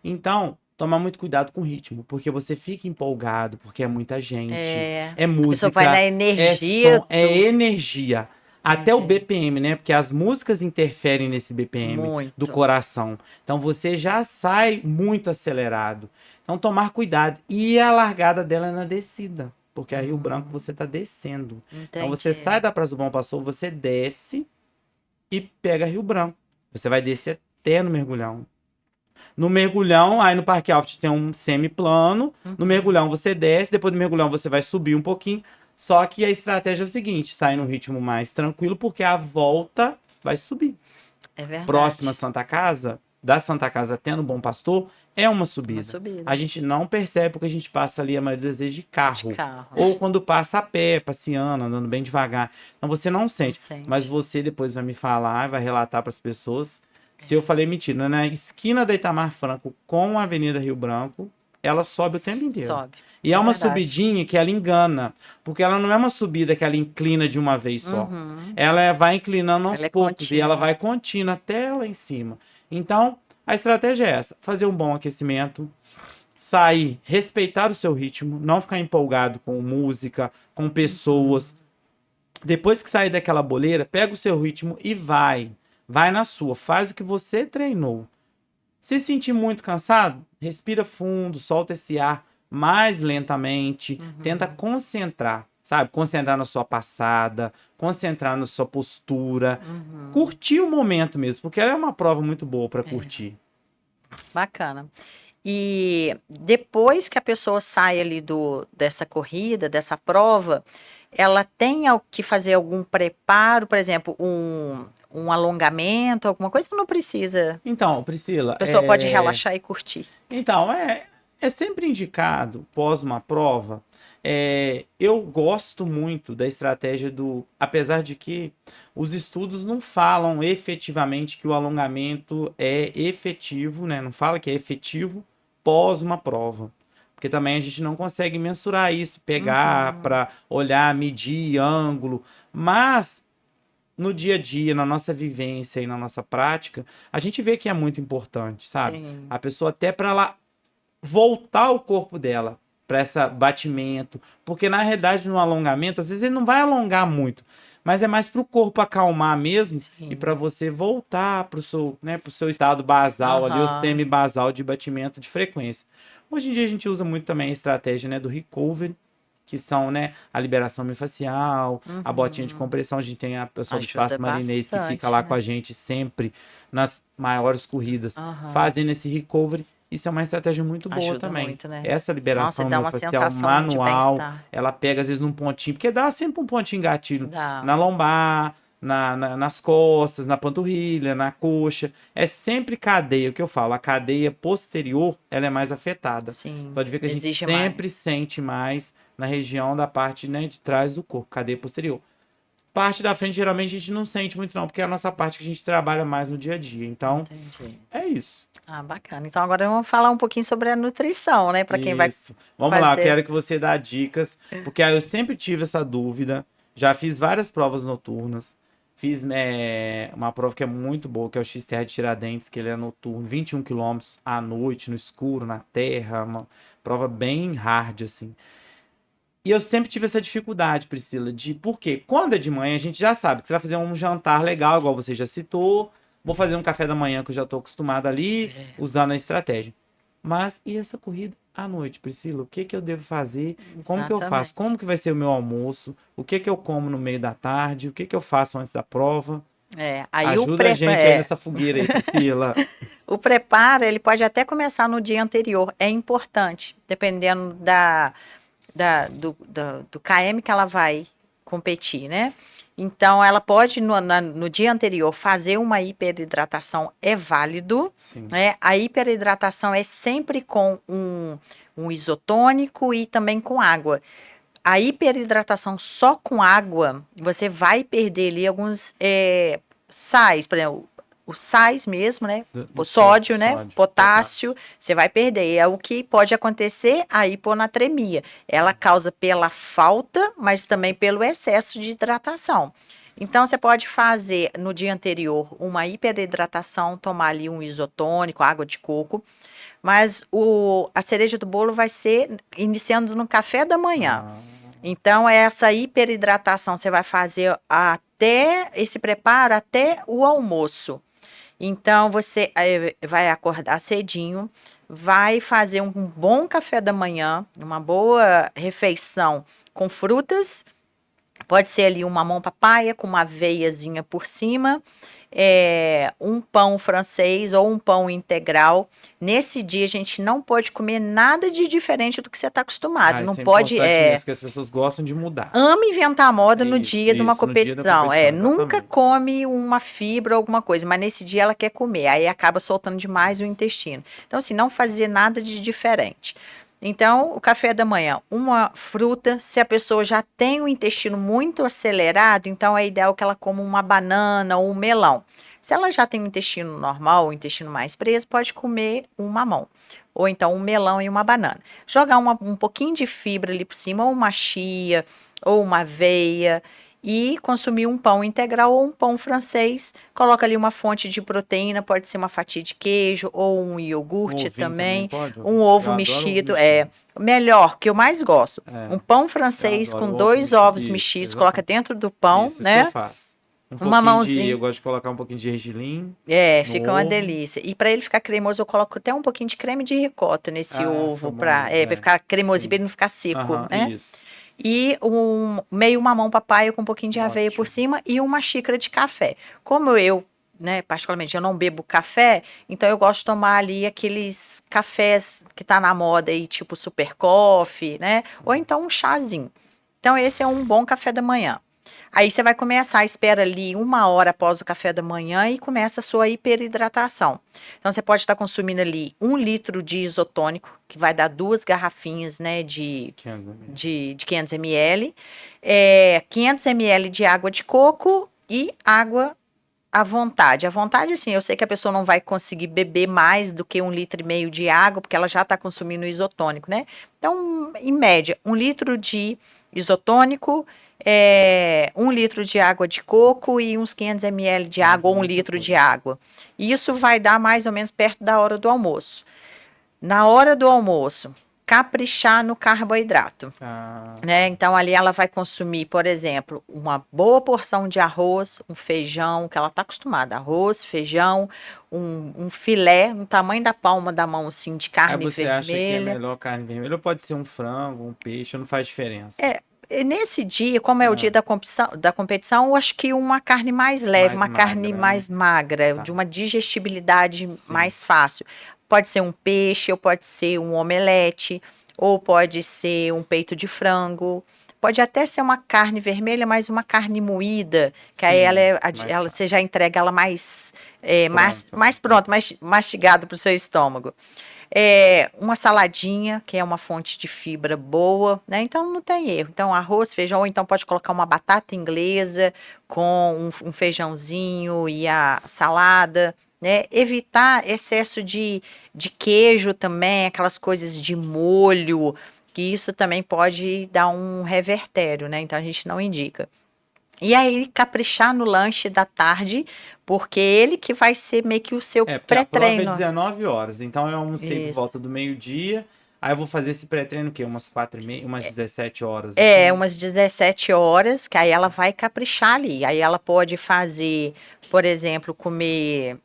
Então, tomar muito cuidado com o ritmo, porque você fica empolgado, porque é muita gente, é música, a pessoa vai na energia. som, é energia. Até o BPM, né? Porque as músicas interferem nesse BPM do coração. Então você já sai muito acelerado. Então tomar cuidado. E a largada dela é na descida, porque a Rio Branco você tá descendo. Então você sai da Praça do Bom Pastor, você desce e pega Rio Branco. Você vai descer até no Mergulhão. No Mergulhão, aí no Parque Alft tem um semiplano. No Mergulhão você desce, depois do Mergulhão você vai subir um pouquinho. Só que a estratégia é o seguinte, sai no ritmo mais tranquilo, porque a volta vai subir. É verdade. Próxima Santa Casa, da Santa Casa até no Bom Pastor, é uma subida. A gente não percebe porque a gente passa ali a maioria das vezes de carro. Ou quando passa a pé, passeando, andando bem devagar. Então você não sente. Mas você depois vai me falar, vai relatar para as pessoas. Se eu falei mentira, na esquina da Itamar Franco com a Avenida Rio Branco, ela sobe o tempo inteiro. Sobe. E é uma subidinha que ela engana, porque ela não é uma subida que ela inclina de uma vez só. Ela vai inclinando aos poucos e ela vai contínua até lá em cima. Então, a estratégia é essa, fazer um bom aquecimento, sair, respeitar o seu ritmo, não ficar empolgado com música, com pessoas. Depois que sair daquela boleira, pega o seu ritmo e vai. Vai na sua, faz o que você treinou. Se sentir muito cansado, respira fundo, solta esse ar mais lentamente, tenta concentrar, sabe? Concentrar na sua passada, concentrar na sua postura, curtir o momento mesmo, porque ela é uma prova muito boa para curtir. Bacana. E depois que a pessoa sai ali dessa corrida, dessa prova, ela tem que fazer algum preparo, por exemplo, um alongamento, alguma coisa que não precisa. Então, Priscila... A pessoa pode relaxar e curtir. Então, é sempre indicado, pós uma prova, eu gosto muito da estratégia apesar de que os estudos não falam efetivamente que o alongamento é efetivo, né? Não fala que é efetivo pós uma prova. Porque também a gente não consegue mensurar isso, pegar para olhar, medir ângulo, mas no dia a dia, na nossa vivência e na nossa prática, a gente vê que é muito importante, sabe? Sim. A pessoa até para ela voltar o corpo dela para esse batimento, porque na realidade no alongamento, às vezes ele não vai alongar muito, mas é mais para o corpo acalmar mesmo e para você voltar para o seu estado basal, ali, o semi-basal de batimento de frequência. Hoje em dia a gente usa muito também a estratégia, né, do recovery, que são, né, a liberação miofascial, a botinha de compressão. A gente tem a pessoa do Espaço Marinês que fica lá com a gente sempre nas maiores corridas, fazendo esse recovery. Isso é uma estratégia muito boa também. Muito, né? Essa liberação miofascial manual, ela pega às vezes num pontinho, porque dá sempre um pontinho gatilho na lombar, nas costas, na panturrilha, na coxa. É sempre cadeia, o que eu falo, a cadeia posterior, ela é mais afetada. Sim, pode ver que a gente sempre sente mais na região da parte, né, de trás do corpo, cadeia posterior. Parte da frente, geralmente, a gente não sente muito, não, porque é a nossa parte que a gente trabalha mais no dia a dia. Então, Entendi. é isso. Ah, bacana. Então agora vamos falar um pouquinho sobre a nutrição, né? Para quem vai Isso. Vamos lá, eu fazer. quero que você dê dicas, porque aí eu sempre tive essa dúvida. Já fiz várias provas noturnas. Fiz uma prova que é muito boa, que é o XTR de Tiradentes, que ele é noturno, 21 quilômetros à noite, no escuro, na terra. Uma prova bem hard, assim. E eu sempre tive essa dificuldade, Priscila, de porque quando é de manhã, a gente já sabe que você vai fazer um jantar legal, igual você já citou. Vou fazer um café da manhã que eu já tô acostumado ali, usando a estratégia. Mas e essa corrida à noite, Priscila? O que que eu devo fazer? Como que eu faço? Exatamente. Como que vai ser o meu almoço? O que que eu como no meio da tarde? O que que eu faço antes da prova? Aí Ajuda a gente aí nessa fogueira aí, Priscila. o preparo, ele pode até começar no dia anterior. É importante, dependendo do KM que ela vai competir, né? Então, ela pode, no dia anterior, fazer uma hiperidratação, é válido, Sim. né? A hiperidratação é sempre com um isotônico e também com água. A hiperidratação só com água, você vai perder ali alguns sais, por exemplo, os sais mesmo, né? O sódio, né? Potássio, você vai perder. É o que pode acontecer a hiponatremia. Ela causa pela falta, mas também pelo excesso de hidratação. Então, você pode fazer no dia anterior uma hiperidratação, tomar ali um isotônico, água de coco, mas a cereja do bolo vai ser iniciando no café da manhã. Então, essa hiperidratação você vai fazer até esse preparo, até o almoço. Então, você vai acordar cedinho, vai fazer um bom café da manhã, uma boa refeição com frutas. Pode ser ali um mamão papaya com uma aveiazinha por cima, um pão francês ou um pão integral. Nesse dia a gente não pode comer nada de diferente do que você está acostumado. Não Isso é pode. importante mesmo, porque as pessoas gostam de mudar. Ama inventar a moda no Isso, dia de uma no dia da competição. competição, Nunca exatamente. come uma fibra ou alguma coisa, mas nesse dia ela quer comer. Aí acaba soltando demais o intestino. Então, assim, não fazer nada de diferente. Então, o café da manhã, uma fruta. Se a pessoa já tem o intestino muito acelerado, então é ideal que ela coma uma banana ou um melão. Se ela já tem o intestino normal, o intestino mais preso, pode comer um mamão. Ou então um melão e uma banana. Jogar um pouquinho de fibra ali por cima, ou uma chia, ou uma aveia, e consumir um pão integral ou um pão francês. Coloca ali uma fonte de proteína, pode ser uma fatia de queijo ou um iogurte também. Pode? Um ovo Eu adoro mexido, ovo melhor, que eu mais gosto. Um pão Eu francês adoro com ovo 2 mexido. ovos Isso, mexidos, exatamente. coloca dentro do pão, Isso que eu né? faço. Uma mãozinha. Eu gosto de colocar um pouquinho de gergelim. Fica no uma ovo. delícia. E para ele ficar cremoso, eu coloco até um pouquinho de creme de ricota nesse ovo, fica bom para mesmo, ficar cremoso, sim. para ele não ficar seco, Aham, né? isso. E meio mamão papaya com um pouquinho de aveia por Ótimo. cima e uma xícara de café. Como eu, né, particularmente, eu não bebo café, então eu gosto de tomar ali aqueles cafés que tá na moda aí, tipo super coffee, né? Ou então um chazinho. Então esse é um bom café da manhã. Aí você vai começar, espera ali 1 hora após o café da manhã e começa a sua hiperidratação. Então você pode estar consumindo ali 1 litro de isotônico, que vai dar 2 garrafinhas, né, de 500 ml, 500 ml de água de coco e água à vontade. À vontade, assim, eu sei que a pessoa não vai conseguir beber mais do que 1,5 litro de água, porque ela já está consumindo isotônico, né? Então, em média, 1 litro de isotônico, 1 litro de água de coco e uns 500 ml de água ou 1 litro de água. Isso vai dar mais ou menos perto da hora do almoço. Na hora do almoço, caprichar no carboidrato. Né? Então, ali ela vai consumir, por exemplo, uma boa porção de arroz, um feijão, que ela está acostumada, arroz, feijão, um filé no tamanho da palma da mão, assim, de carne você vermelha. acha que é melhor carne vermelha ou pode ser um frango, um peixe, não faz diferença? Nesse dia, como é o dia da competição, eu acho que uma carne mais leve, uma carne mais magra, de uma digestibilidade mais fácil. Pode ser um peixe, ou pode ser um omelete, ou pode ser um peito de frango. Pode até ser uma carne vermelha, mas uma carne moída, que aí você já entrega ela mais pronta, mais mastigada para o seu estômago. Uma saladinha, que é uma fonte de fibra boa, né? Então não tem erro. Então arroz, feijão, ou então pode colocar uma batata inglesa com um feijãozinho e a salada, né? Evitar excesso de queijo também, aquelas coisas de molho, que isso também pode dar um revertério, né? Então a gente não indica. E aí, caprichar no lanche da tarde, porque ele que vai ser meio que o seu Porque a prova é pré-treino. 19 horas, então eu almocei por Isso. volta do meio-dia, aí eu vou fazer esse pré-treino o quê? Umas 4h30, umas 17 horas. Umas 17 horas, que aí ela vai caprichar ali. Aí ela pode fazer, por exemplo, comer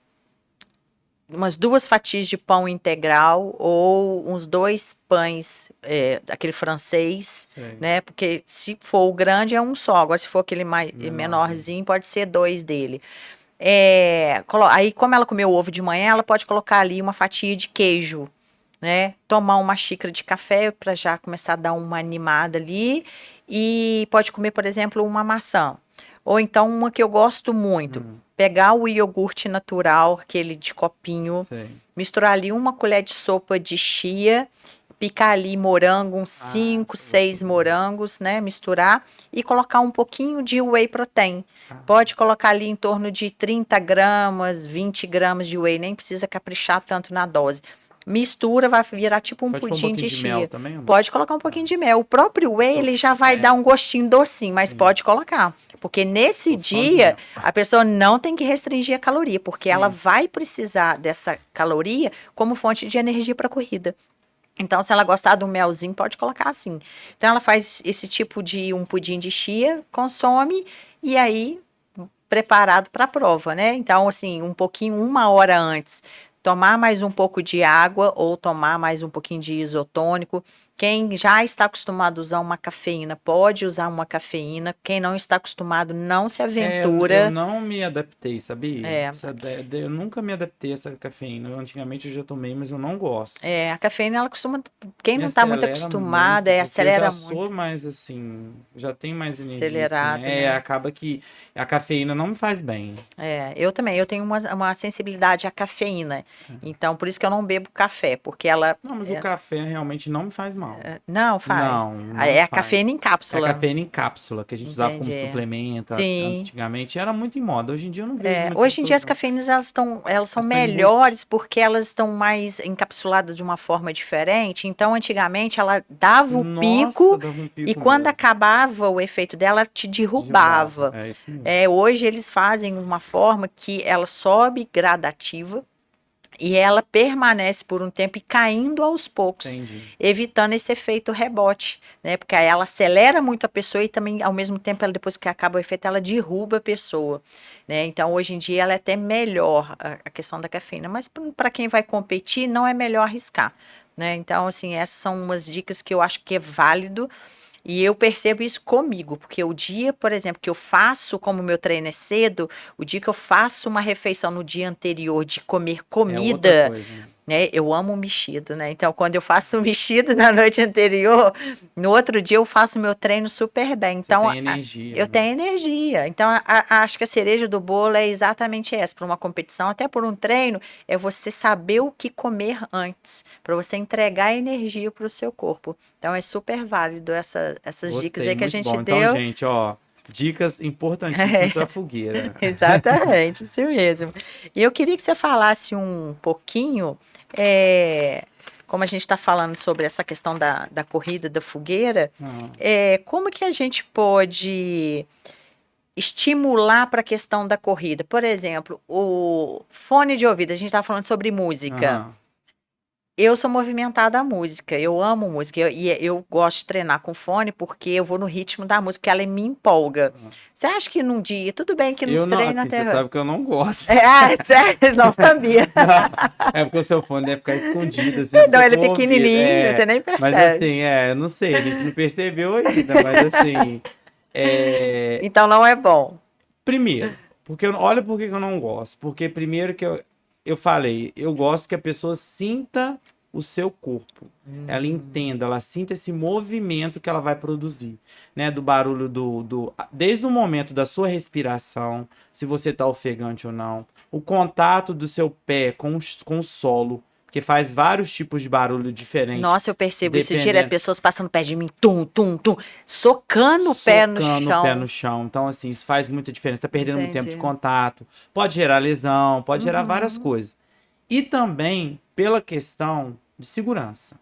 umas 2 fatias de pão integral ou uns 2 pães, aquele francês, Sei. né? Porque se for o grande é um só, agora se for aquele menorzinho, pode ser 2 dele. Aí, como ela comeu ovo de manhã, ela pode colocar ali uma fatia de queijo, né? Tomar uma xícara de café para já começar a dar uma animada ali. E pode comer, por exemplo, uma maçã. Ou então uma que eu gosto muito, pegar o iogurte natural, aquele de copinho, Sei. misturar ali uma colher de sopa de chia, picar ali morango, uns 5, 6 morangos, né? Misturar e colocar um pouquinho de whey protein. Pode colocar ali em torno de 30 gramas, 20 gramas de whey, nem precisa caprichar tanto na dose. Mistura, vai virar tipo um Pode pôr pudim um pouquinho de de mel chia. também? Ou não? Pode colocar um pouquinho de mel. O próprio whey, ele já vai dar um gostinho docinho, mas pode colocar. Porque nesse Sou fã de dia, mel. a pessoa não tem que restringir a caloria, porque Sim. ela vai precisar dessa caloria como fonte de energia para a corrida. Então, se ela gostar do melzinho, pode colocar assim. Então, ela faz esse tipo de um pudim de chia, consome, e aí preparado para a prova, né? Então, assim, um pouquinho, 1 hora antes, tomar mais um pouco de água ou tomar mais um pouquinho de isotônico. Quem já está acostumado a usar uma cafeína, pode usar uma cafeína. Quem não está acostumado, não se Eu aventura. não me adaptei, sabia? É. Eu nunca me adaptei a essa cafeína. Antigamente eu já tomei, mas eu não gosto. A cafeína, ela costuma. Quem Me não está muito acelera acostumado, muito, porque acelera eu já muito. sou mais assim, já tenho mais energia, assim. Acelerado, né? Acaba que a cafeína não me faz bem. Eu também, eu tenho uma sensibilidade à cafeína. Então, por isso que eu não bebo café, porque ela. Não, mas o café realmente não me faz mal. Não faz. Não É a faz. cafeína em É a cápsula. cafeína em cápsula, que a gente usava como Entendi. suplemento Sim. antigamente. Era muito em moda. Hoje em dia eu não vejo muitas Hoje em dia pessoas, as não. cafeínas elas são Essa melhores porque elas estão mais encapsuladas de uma forma diferente. Então, antigamente ela dava o Nossa, pico dava um e pico quando mesmo. acabava o efeito dela, ela te derrubava. É isso mesmo. Hoje eles fazem uma forma que ela sobe gradativa e ela permanece por um tempo e caindo aos poucos, Entendi. evitando esse efeito rebote, né? Porque aí ela acelera muito a pessoa e também, ao mesmo tempo, ela, depois que acaba o efeito, ela derruba a pessoa, né? Então, hoje em dia, ela é até melhor a questão da cafeína, mas para quem vai competir, não é melhor arriscar, né? Então, assim, essas são umas dicas que eu acho que é válido. E eu percebo isso comigo, porque o dia, por exemplo, que eu faço, como o meu treino é cedo, o dia que eu faço uma refeição no dia anterior de comer É outra comida, coisa, né? né? Eu amo um mexido, né? Então, quando eu faço um mexido na noite anterior, no outro dia eu faço meu treino super bem. Então, Você tem energia, eu né? tenho energia. Então, acho que a cereja do bolo é exatamente essa. Para uma competição, até por um treino, é você saber o que comer antes, para você entregar energia para o seu corpo. Então, é super válido essas dicas Gostei, aí que a muito gente bom. Então, deu. gente, ó, dicas importantíssimas da fogueira. Exatamente, isso mesmo. E eu queria que você falasse um pouquinho, como a gente está falando sobre essa questão da corrida da fogueira, Ah, como que a gente pode estimular para a questão da corrida? Por exemplo, o fone de ouvido, a gente está falando sobre música. aham. Eu sou movimentada à música, eu amo música e eu gosto de treinar com fone porque eu vou no ritmo da música, porque ela me empolga. Você acha que num dia, tudo bem que no Eu não, treino assim, você até. sabe que eu não gosto. Sério? Não sabia. É porque o seu fone deve ficar escondido, assim, Não, fica ele é com o ouvido. pequenininho, você nem Mas percebe. assim, eu não sei, a gente não percebeu ainda, mas assim, Então não é bom. primeiro, olha por que que eu não gosto. Porque primeiro que eu falei, eu gosto que a pessoa sinta o seu corpo. Ela entenda, ela sinta esse movimento que ela vai produzir, né? Do barulho desde o momento da sua respiração, se você tá ofegante ou não, o contato do seu pé com o solo, porque faz vários tipos de barulho diferentes. Nossa, eu percebo isso dependendo- direto, pessoas passando perto de mim, tum, tum, tum, socando o pé no Socando chão. o pé no chão. Então, assim, isso faz muita diferença. Tá perdendo muito tempo de Entendi. contato. Pode gerar lesão, pode gerar várias Uhum. coisas. E também pela questão de segurança.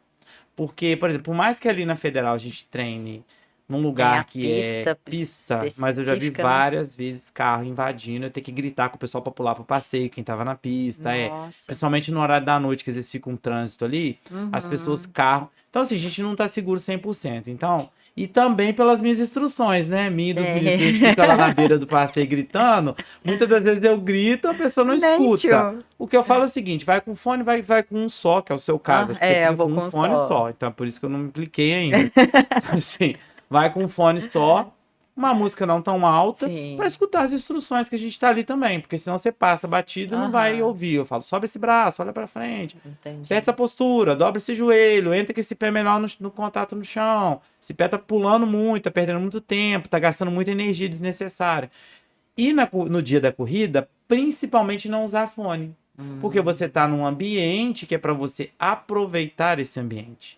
Porque, por exemplo, por mais que ali na Federal a gente treine num lugar a que é pista mas eu já vi específica, né? várias vezes carro invadindo, eu ter que gritar com o pessoal pra pular pro passeio, quem tava na pista, Nossa. principalmente no horário da noite, que às vezes fica um trânsito ali, as Uhum. pessoas, carro. Então, assim, a gente não tá seguro 100%. Então, e também pelas minhas instruções, né? Minha e dos meninos que a gente fica lá na beira do passeio gritando, muitas das vezes eu grito, a pessoa não escuta. Tio. O que eu falo é o seguinte, vai com fone, vai com um só, que é o seu caso. Acho que você eu fica vou com com um um fone só. só. Então, é por isso que eu não me impliquei ainda. Assim, vai com um fone só, uma música não tão alta, Sim. pra escutar as instruções que a gente tá ali também. Porque senão você passa batido e não vai Aham. ouvir. Eu falo, sobe esse braço, olha pra frente. Entendi. Acerta essa postura, dobra esse joelho, entra com esse pé melhor no contato no chão. Esse pé tá pulando muito, tá perdendo muito tempo, tá gastando muita energia desnecessária. E no dia da corrida, principalmente não usar fone. Porque você tá num ambiente que é para você aproveitar esse ambiente.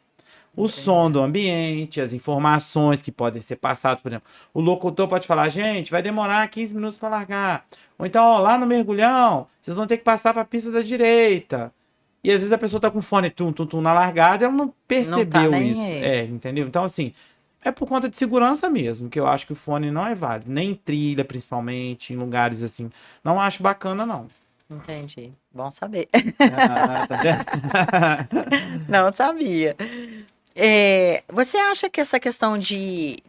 O som do ambiente, as informações que podem ser passadas, por exemplo, o locutor pode falar, gente, vai demorar 15 minutos para largar. Ou então, ó, lá no mergulhão, vocês vão ter que passar para a pista da direita. E às vezes a pessoa tá com fone tum, tum, tum na largada e ela não percebeu nem isso. aí. Entendeu? Então, assim, é por conta de segurança mesmo, que eu acho que o fone não é válido. Nem em trilha, principalmente, em lugares assim. Não acho bacana, não. Entendi. Bom saber. Tá vendo? Não sabia. Você acha que essa questão de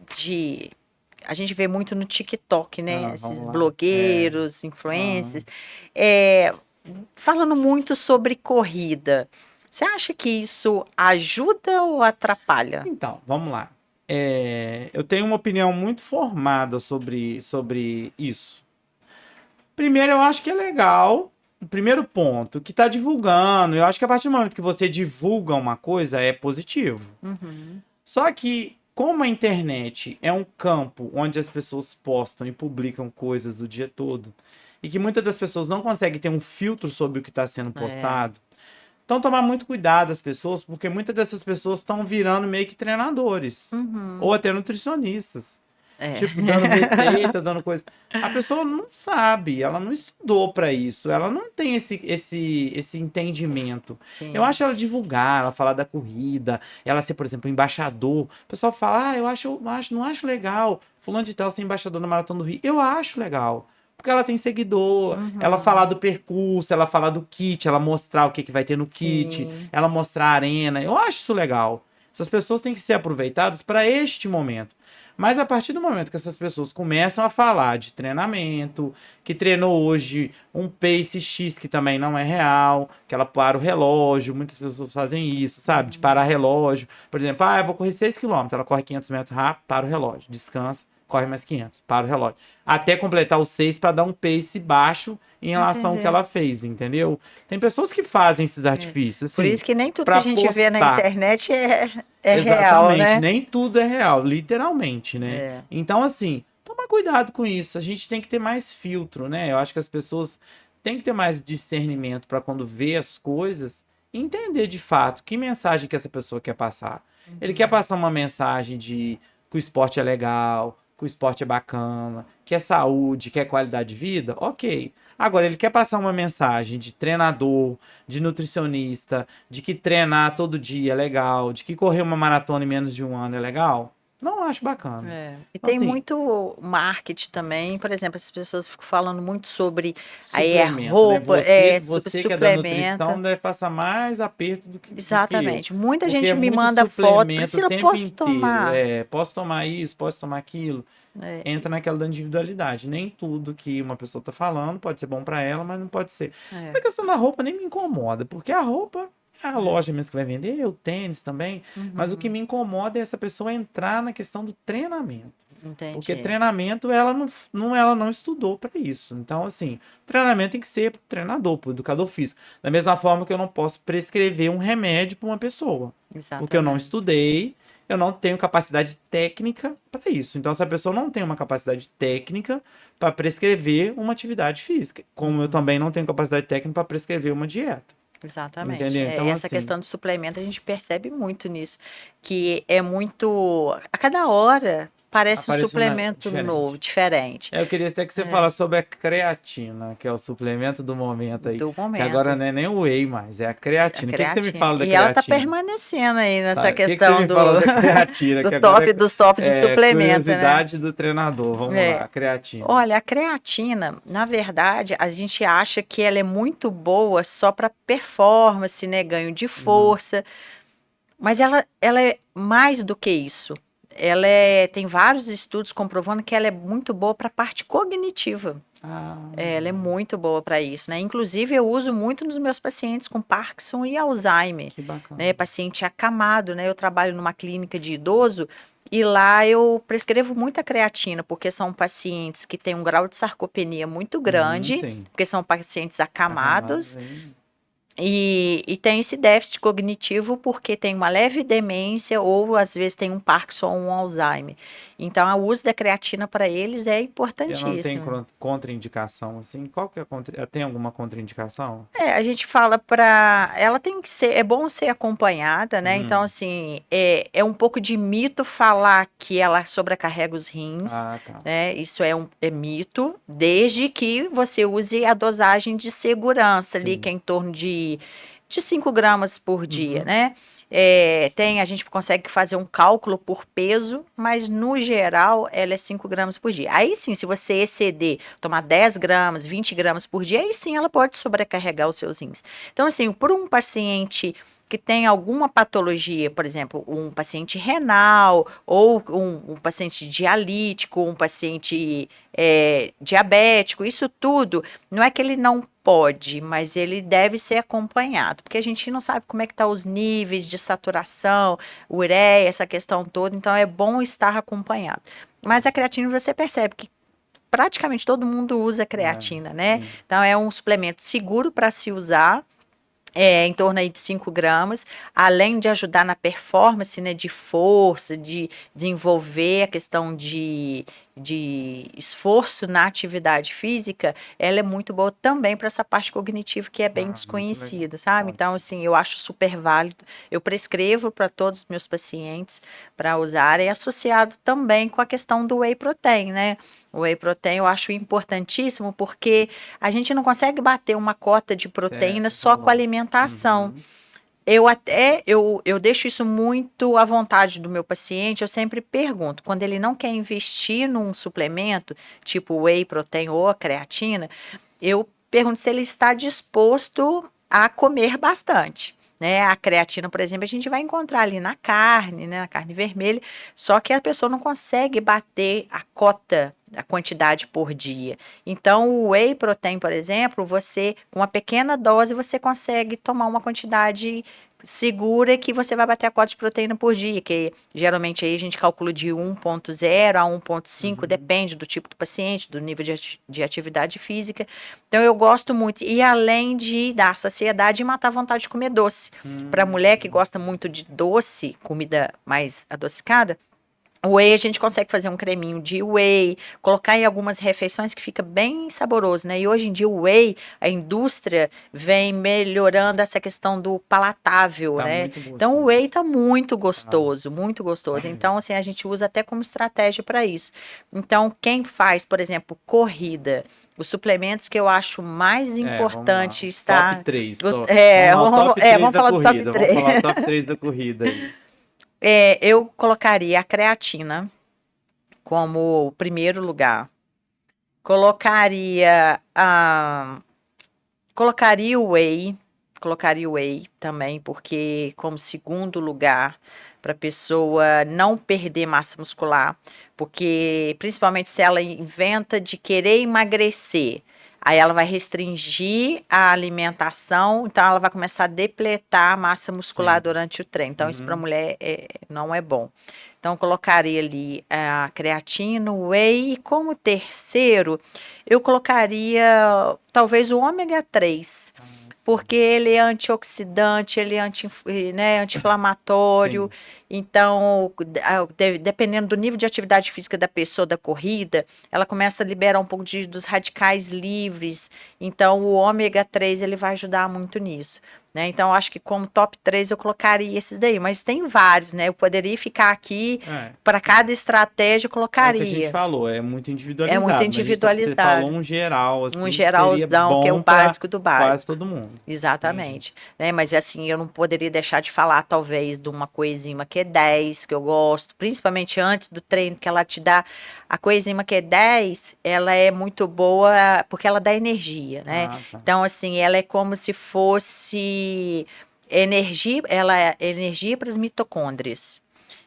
a gente vê muito no TikTok, né? Vamos Esses lá. blogueiros, influencers, falando muito sobre corrida. Você acha que isso ajuda ou atrapalha? Então, vamos lá. Eu tenho uma opinião muito formada sobre isso. Primeiro, eu acho que é legal. O primeiro ponto, que tá divulgando. Eu acho que a partir do momento que você divulga uma coisa, é positivo. Uhum. Só que, como a internet é um campo onde as pessoas postam e publicam coisas o dia todo, e que muitas das pessoas não conseguem ter um filtro sobre o que está sendo postado, então tomar muito cuidado as pessoas, porque muitas dessas pessoas estão virando meio que treinadores, ou até nutricionistas. Tipo, dando receita, dando coisa. A pessoa não sabe, ela não estudou para isso, ela não tem esse entendimento. Sim. Eu acho ela divulgar, ela falar da corrida, ela ser, por exemplo, embaixador. O pessoal fala, não acho legal fulano de tal ser embaixador na Maratona do Rio. Eu acho legal. Porque ela tem seguidor, ela falar do percurso, ela falar do kit, ela mostrar o que vai ter no kit, ela mostrar a arena. Eu acho isso legal. Essas pessoas têm que ser aproveitadas para este momento. Mas a partir do momento que essas pessoas começam a falar de treinamento, que treinou hoje um pace X que também não é real, que ela para o relógio, muitas pessoas fazem isso, sabe? De parar relógio. Por exemplo, eu vou correr 6 km, ela corre 500 metros rápido, para o relógio, descansa, corre mais 500, para o relógio. Até completar os 6 para dar um pace baixo em relação ao que ela fez, entendeu? Tem pessoas que fazem esses artifícios. Assim, por isso que nem tudo que a gente vê na internet é exatamente, real, né? Nem tudo é real, literalmente, né? Então, assim, toma cuidado com isso. A gente tem que ter mais filtro, né? Eu acho que as pessoas têm que ter mais discernimento para quando vê as coisas, entender de fato que mensagem que essa pessoa quer passar. Ele quer passar uma mensagem de que o esporte é legal, que o esporte é bacana, que é saúde, que é qualidade de vida, ok. Agora, ele quer passar uma mensagem de treinador, de nutricionista, de que treinar todo dia é legal, de que correr uma maratona em menos de um ano é legal? Não acho bacana. E Então, tem assim, muito marketing também, por exemplo, as pessoas ficam falando muito sobre a suplemento, roupa, né? sobre Você que é da suplemento. nutrição deve passar mais aperto do que Exatamente. eu. Muita Porque gente é me muito manda foto, suplemento Priscila, o tempo posso inteiro. tomar? Posso tomar isso, posso tomar aquilo. Entra naquela da individualidade. Nem tudo que uma pessoa tá falando pode ser bom para ela, mas não pode ser. Essa questão da roupa nem me incomoda, porque a roupa é a loja mesmo que vai vender, o tênis também. Mas o que me incomoda é essa pessoa entrar na questão do treinamento. Entendi. Porque treinamento, ela não estudou para isso. Então, assim, treinamento tem que ser pro treinador, pro educador físico. Da mesma forma que eu não posso prescrever um remédio para uma pessoa. Exatamente. Porque eu não estudei, eu não tenho capacidade técnica para isso. Então, essa pessoa não tem uma capacidade técnica para prescrever uma atividade física. Como eu também não tenho capacidade técnica para prescrever uma dieta. Exatamente. Entendeu? Então, Essa assim, questão do suplemento, a gente percebe muito nisso, que é muito. A cada hora parece um aparece um suplemento novo, diferente. diferente. Eu queria até que você falasse sobre a creatina, que é o suplemento do momento aí. Do Que agora momento. não é nem o whey mais, é a A creatina. O que que você me creatina. fala da E ela tá creatina? permanecendo aí nessa Tá, o que que você questão me fala da creatina? do Que agora top dos top de é suplemento, né? curiosidade do treinador. Vamos lá, É. a creatina. Olha, a creatina, na verdade, a gente acha que ela é muito boa só para performance, né? Ganho de Uhum. força. Mas ela é mais do que isso. Tem vários estudos comprovando que ela é muito boa para a parte cognitiva. Ah, Ela é muito boa para isso, né? Inclusive, eu uso muito nos meus pacientes com Parkinson e Alzheimer, que bacana. né? Paciente acamado, né? Eu trabalho numa clínica de idoso e lá eu prescrevo muita creatina, porque são pacientes que têm um grau de sarcopenia muito grande, Sim. porque são pacientes Acamado, acamados hein? e tem esse déficit cognitivo porque tem uma leve demência ou às vezes tem um Parkinson ou um Alzheimer. Então, o uso da creatina para eles é Eu não tenho importantíssimo. contraindicação, assim. Qual que é a tem alguma contraindicação? A gente fala para. Ela tem que ser. É bom ser acompanhada, né? Então, Uhum. assim, é um pouco de mito falar que ela sobrecarrega os rins, Ah, tá. né? Isso é mito, desde que você use a dosagem de segurança ali, que Sim. é em torno de 5 gramas por dia, Uhum. né? A gente consegue fazer um cálculo por peso, mas no geral ela é 5 gramas por dia. Aí sim, se você exceder, tomar 10 gramas, 20 gramas por dia, aí sim ela pode sobrecarregar os seus rins. Então, assim, por um paciente que tem alguma patologia, por exemplo, um paciente renal, ou um paciente dialítico, um paciente diabético, isso tudo, não é que ele não pode, mas ele deve ser acompanhado, porque a gente não sabe como é que estão os níveis de saturação, ureia, essa questão toda, então é bom estar acompanhado. Mas a creatina você percebe que praticamente todo mundo usa creatina, né? Sim. Então é um suplemento seguro para se usar, em torno aí de 5 gramas, além de ajudar na performance, né, de força, de desenvolver a questão de esforço na atividade física, ela é muito boa também para essa parte cognitiva que é bem Muito legal. desconhecida, sabe? Ótimo. Então, assim, eu acho super válido. Eu prescrevo para todos os meus pacientes para usarem, associado também com a questão do whey protein, né? O whey protein eu acho importantíssimo porque a gente não consegue bater uma cota de proteína Certo, só com falou. alimentação. Uhum. Eu deixo isso muito à vontade do meu paciente. Eu sempre pergunto, quando ele não quer investir num suplemento, tipo whey protein ou a creatina, eu pergunto se ele está disposto a comer bastante. Né? A creatina, por exemplo, a gente vai encontrar ali na carne, né? Na carne vermelha, só que a pessoa não consegue bater a cota, a quantidade por dia. Então, o whey protein, por exemplo, você, com uma pequena dose, você consegue tomar uma quantidade segura que você vai bater a cota de proteína por dia, que geralmente aí a gente calcula de 1,0 a 1,5, depende do tipo do paciente, do nível de atividade física. Então eu gosto muito, e além de dar saciedade e matar a vontade de comer doce. Para mulher que gosta muito de doce, comida mais adocicada, o whey a gente consegue fazer um creminho de whey, colocar em algumas refeições que fica bem saboroso, né? E hoje em dia o whey, a indústria vem melhorando essa questão do palatável, Tá né? muito Então o gostoso. whey tá muito gostoso, muito gostoso. Então assim, a gente usa até como estratégia para isso. Então quem faz, por exemplo, corrida, os suplementos que eu acho mais Vamos lá. importante Os top está 3. Vamos lá, o top 3 vamos da falar do top corrida. Vamos 3. falar o top 3 da corrida aí. Eu colocaria a creatina como o primeiro lugar. Colocaria colocaria o whey também, porque como segundo lugar para a pessoa não perder massa muscular, porque principalmente se ela inventa de querer emagrecer, aí ela vai restringir a alimentação, então ela vai começar a depletar a massa muscular Sim. durante o treino. Então isso para a Uhum. mulher não é bom. Então colocaria ali a creatina, o whey e como terceiro eu colocaria talvez o ômega 3, porque ele é antioxidante, ele é né, anti-inflamatório. Sim. Então, dependendo do nível de atividade física da pessoa, da corrida, ela começa a liberar um pouco dos radicais livres. Então, o ômega 3 ele vai ajudar muito nisso. né? Então, eu acho que como top 3 eu colocaria esses daí, mas tem vários, né? Eu poderia ficar aqui, para cada estratégia eu É o que a gente colocaria. falou, é muito É muito individualizado, mas você falou individualizado. um geral, Um assim, que seria geralzão, que é o bom para básico do quase básico. todo mundo. Entendi. Exatamente. Né? Mas assim, eu não poderia deixar de falar, talvez, de uma coenzima Q10, que eu gosto, principalmente antes do treino, que ela te dá. A coenzima Q10, ela é muito boa porque ela dá energia, né? Ah, tá. Então, assim, ela é como se fosse energia, ela é energia para as mitocôndrias.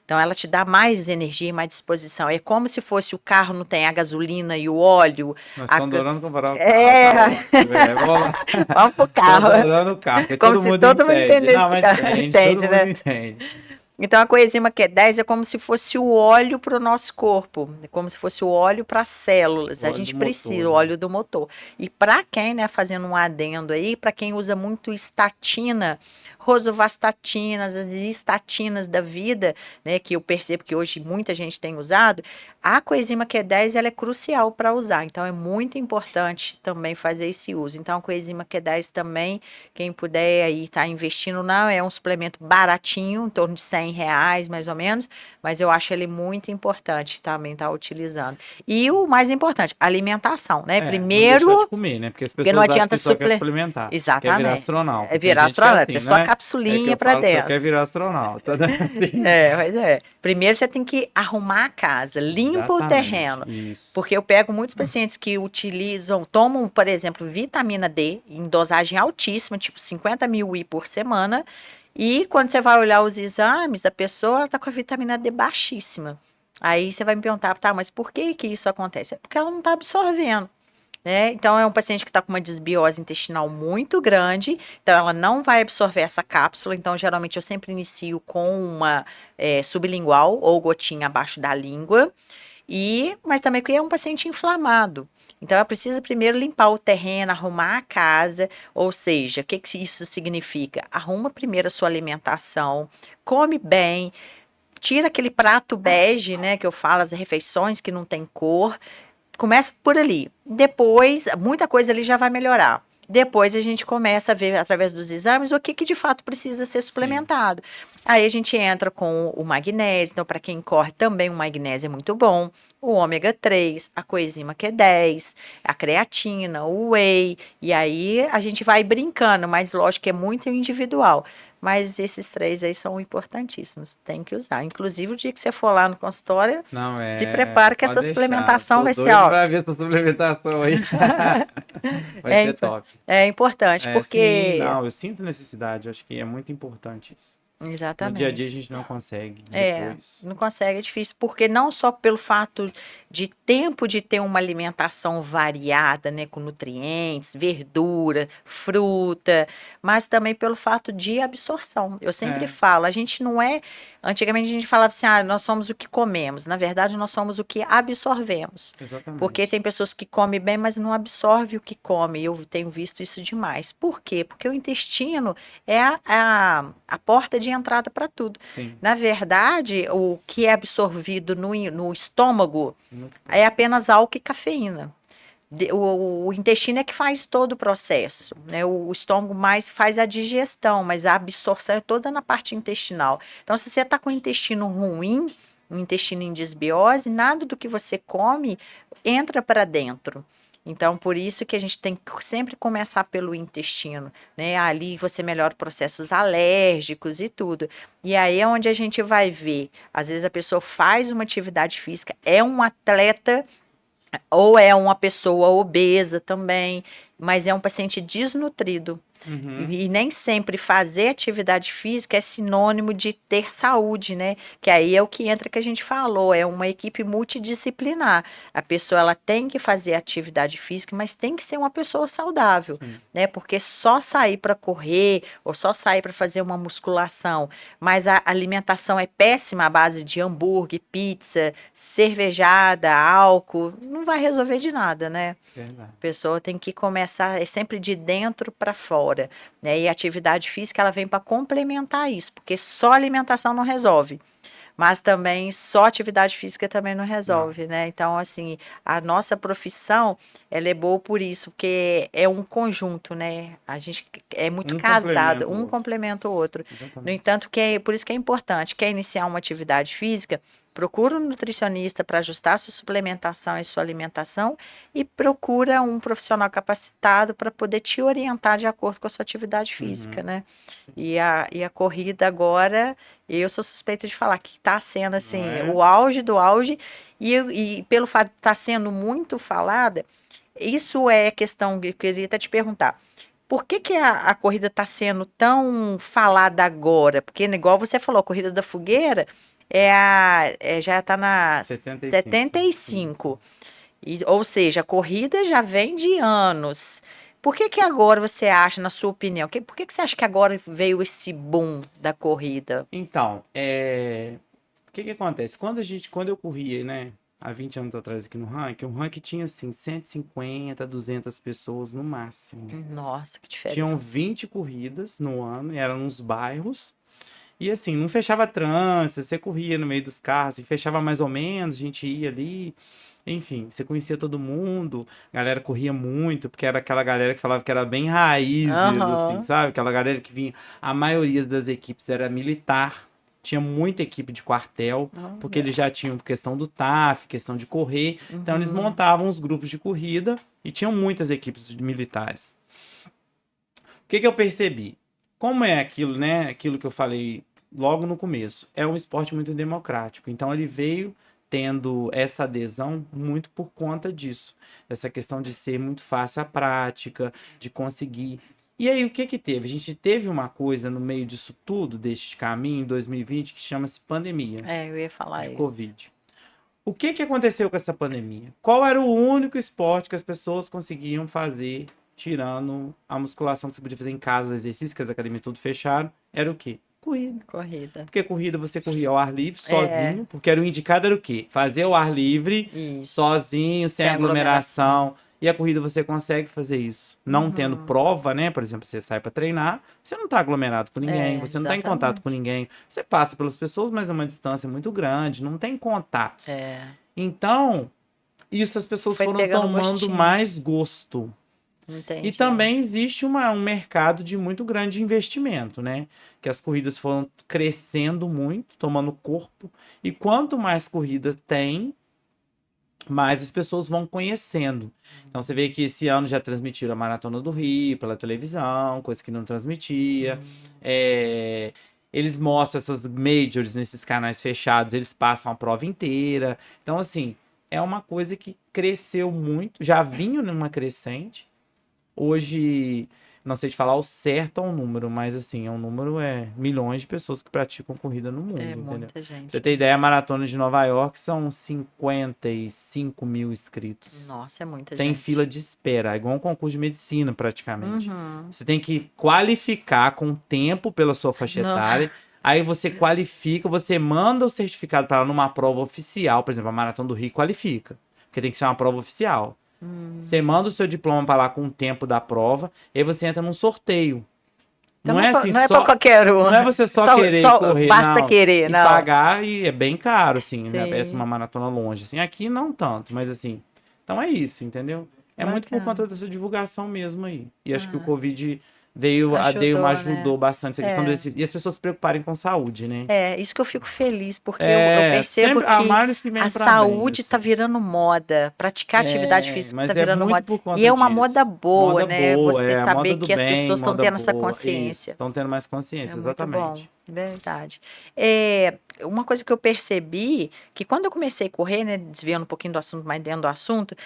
Então, ela te dá mais energia e mais disposição. É como se fosse o carro, não tem a gasolina e o óleo. Nós A... estamos adorando comparar o carro, É, tá ótimo. Vamos lá. vamos pro Tô carro. adorando o carro, que Como todo se mundo todo mundo entende. Não, entendesse. mas entende, todo Entende, mundo né? entende. Então, a coenzima Q10 é como se fosse o óleo para o nosso corpo, é como se fosse o óleo para as células. O A óleo do gente precisa, motor, o né? óleo do motor. E para quem, né, fazendo um adendo aí, para quem usa muito estatina, rosovastatinas, as estatinas da vida, né, que eu percebo que hoje muita gente tem usado, a coenzima Q10 ela é crucial para usar. Então, é muito importante também fazer esse uso. Então, a coenzima Q10 também, quem puder aí estar investindo, não é um suplemento baratinho, em torno de R$ 100 mais ou menos, mas eu acho ele muito importante também estar utilizando. E o mais importante, alimentação, né? Não deixar de Primeiro, comer, né? Porque as porque não pessoas acham adianta que só quer suplementar. suplementar, quer virar Exatamente. astronauta. É Tem virar gente que é astronauta, é assim, só né? É que capsulinha eu para falo que só dentro. quer virar astronauta, né? Assim. É, mas é. Primeiro você tem que arrumar a casa, limpa o Exatamente, terreno. isso. Porque eu pego muitos pacientes que utilizam, tomam, por exemplo, vitamina D em dosagem altíssima, tipo 50 mil I por semana, e quando você vai olhar os exames da pessoa, ela está com a vitamina D baixíssima. Aí você vai me perguntar, tá, mas por que que isso acontece? É porque ela não está absorvendo. Né? Então, é um paciente que está com uma desbiose intestinal muito grande, então ela não vai absorver essa cápsula. Então, geralmente, eu sempre inicio com uma sublingual ou gotinha abaixo da língua, mas também porque é um paciente inflamado. Então, ela precisa primeiro limpar o terreno, arrumar a casa, ou seja, o que que isso significa? Arruma primeiro a sua alimentação, come bem, tira aquele prato bege, né, que eu falo, as refeições que não tem cor. Começa por ali. Depois, muita coisa ali já vai melhorar. Depois a gente começa a ver através dos exames o que, que de fato precisa ser Sim. suplementado. Aí a gente entra com o magnésio. Então, para quem corre, também o magnésio é muito bom. O ômega 3, a coenzima Q10, a creatina, o whey. E aí a gente vai brincando, mas lógico que é muito individual. Mas esses três aí são importantíssimos, tem que usar. Inclusive, o dia que você for lá no consultório, Não se é, prepara que pode essa deixar. suplementação Tô vai ser, doido ó, pra ver essa suplementação aí. Vai é, ser top. é importante, Sim, porque... não, eu sinto necessidade, eu acho que é muito importante isso. No dia a dia a Exatamente. gente não consegue É, depois. não consegue, é difícil, porque não só pelo fato de tempo de ter uma alimentação variada, né, com nutrientes, verdura, fruta, mas também pelo fato de absorção. Eu sempre É, falo, a gente não é. Antigamente a gente falava assim, ah, nós somos o que comemos. Na verdade, nós somos o que absorvemos. Porque exatamente. tem pessoas que comem bem, mas não absorvem o que come. Eu tenho visto isso demais. Por quê? Porque o intestino é a porta de entrada para tudo. Sim, Na verdade, o que é absorvido no estômago muito é pouco. apenas álcool e cafeína. O intestino é que faz todo o processo, né? O estômago mais faz a digestão, mas a absorção é toda na parte intestinal. Então, se você está com o intestino ruim, um intestino em desbiose, nada do que você come entra para dentro. Então, por isso que a gente tem que sempre começar pelo intestino, né? Ali você melhora processos alérgicos e tudo. E aí é onde a gente vai ver. Às vezes a pessoa faz uma atividade física, é um atleta ou é uma pessoa obesa também, mas é um paciente desnutrido. Uhum. E nem sempre fazer atividade física é sinônimo de ter saúde, né? Que aí é o que entra que a gente falou, é uma equipe multidisciplinar. A pessoa ela tem que fazer atividade física, mas tem que ser uma pessoa saudável, Sim. né? Porque só sair para correr ou só sair para fazer uma musculação, mas a alimentação é péssima à base de hambúrguer, pizza, cervejada, álcool, não vai resolver de nada, né? Verdade. A pessoa tem que começar é sempre de dentro para fora, né? E a atividade física ela vem para complementar isso, porque só alimentação não resolve. mas também só atividade física também não resolve, né? Então, assim, a nossa profissão, ela é boa por isso, porque é um conjunto, né? A gente é muito Um casado, complementa o um outro. complementa o outro. No Exatamente. entanto, por isso que é importante, quer iniciar uma atividade física, procura um nutricionista para ajustar a sua suplementação e sua alimentação e procura um profissional capacitado para poder te orientar de acordo com a sua atividade física, Uhum. né? E a corrida agora, eu sou suspeita de falar que está sendo Não assim, é? o auge do auge, e pelo fato de estar sendo muito falada, isso é questão que eu queria até te perguntar. Por que que a corrida está sendo tão falada agora? Porque, igual você falou, a corrida da fogueira já está na 75. 75. Ou seja, a corrida já vem de anos. Por que que agora você acha, na sua opinião, por que que você acha que agora veio esse boom da corrida? Então, o que que acontece? Quando eu corria, né, há 20 anos atrás aqui no ranking, o ranking tinha, assim, 150, 200 pessoas no máximo. Nossa, que Tinham diferença. 20 corridas no ano, e eram nos bairros. E, assim, não fechava trânsito, você corria no meio dos carros, e fechava mais ou menos, a gente ia ali. Enfim, você conhecia todo mundo, a galera corria muito, porque era aquela galera que falava que era bem raízes, assim, Aham. sabe? Aquela galera que vinha. A maioria das equipes era militar, tinha muita equipe de quartel, porque Olha. eles já tinham questão do TAF, questão de correr, então eles Uhum. montavam os grupos de corrida e tinham muitas equipes de militares. O que que eu percebi? Como é aquilo, né? Aquilo que eu falei logo no começo, é um esporte muito democrático, então ele veio tendo essa adesão muito por conta disso. Essa questão de ser muito fácil a prática, de conseguir. E aí, o que que teve? A gente teve uma coisa no meio disso tudo, deste caminho, em 2020, que chama-se pandemia Eu ia falar de isso. Covid. O que que aconteceu com essa pandemia? Qual era o único esporte que as pessoas conseguiam fazer, tirando a musculação que você podia fazer em casa, o exercício, que as academias tudo fecharam? Era o quê? Corrida. Corrida. Porque corrida você corria ao ar livre, É, sozinho, porque era o indicado era o quê? Fazer ao ar livre, isso. sozinho, sem Sem aglomeração. aglomeração. E a corrida você consegue fazer isso. Não tendo Uhum. prova, né? Por exemplo, você sai para treinar, você não tá aglomerado com ninguém, você não tá em contato com Exatamente. ninguém. Você passa pelas pessoas, mas é uma distância muito grande, não tem contatos. É. Então, isso as pessoas Foi foram pegando tomando gostinho. mais gosto. E Entendi. também existe um mercado de muito grande investimento, né? Que as corridas foram crescendo muito, tomando corpo. E quanto mais corrida tem, mais as pessoas vão conhecendo. Então você vê que esse ano já transmitiram a Maratona do Rio pela televisão, coisa que não transmitia. É, Eles mostram essas majors nesses canais fechados, eles passam a prova inteira. Então, assim, é uma coisa que cresceu muito, já vinha numa crescente. Hoje, não sei te falar o certo ao número, mas assim, milhões de pessoas que praticam corrida no É mundo, entendeu? muita Pra gente. você ter ideia, a maratona de Nova York são 55 mil inscritos. Nossa, é muita Tem gente. fila de espera, é igual um concurso de medicina praticamente. Uhum. Você tem que qualificar com tempo pela sua faixa Não. etária. Aí você qualifica, você manda o certificado para numa prova oficial, por exemplo, a Maratona do Rio qualifica, porque tem que ser uma prova oficial. Você manda o seu diploma para lá com o tempo da prova, e aí você entra num sorteio. Então Não é assim não é para só, qualquer um. não é você só querer correr, Basta não, querer, e não. pagar, e é bem caro, assim, né? Essa é uma Sim, maratona longe, assim. Aqui não tanto, mas assim, então é isso, entendeu? É muito por bacana. conta dessa divulgação mesmo aí. E acho que o Ah, Covid ajudou, né? ajudou bastante essa questão É. e as pessoas se preocuparem com saúde, né? Isso que eu fico feliz, porque eu percebo Sempre há que males que a vêm para bem, saúde está assim. virando moda, praticar atividade física está Mas é virando muito moda. por E conta é uma moda disso. boa, Moda né? boa, Você a moda saber do que as bem, pessoas estão moda tendo essa boa. Isso, consciência. estão tendo mais É consciência, muito bom, exatamente. verdade. Uma coisa que eu percebi, que quando eu comecei a correr, né, desviando um pouquinho do assunto, mas dentro do assunto,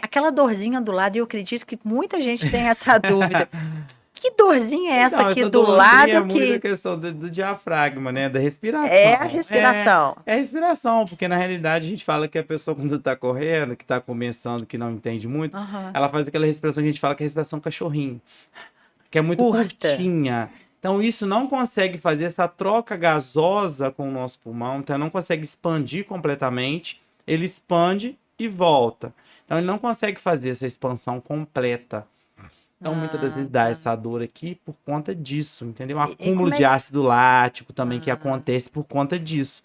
aquela dorzinha do lado, e eu acredito que muita gente tem essa dúvida. Que dorzinha é essa Então, aqui essa do dorzinha é lado muito a que questão do diafragma, né? Da é a respiração. respiração? É respiração, porque na realidade a gente fala que a pessoa quando tá correndo, que tá começando, que não entende muito, Aham. ela faz aquela respiração que a gente fala que é a respiração cachorrinho, que é muito Curta. curtinha. Então isso não consegue fazer essa troca gasosa com o nosso pulmão, então não consegue expandir completamente, ele expande e volta. Então ele não consegue fazer essa expansão completa. Então, muitas das vezes dá Tá. essa dor aqui por conta disso, entendeu? Um E acúmulo como é de ácido lático também que ah, acontece por conta disso.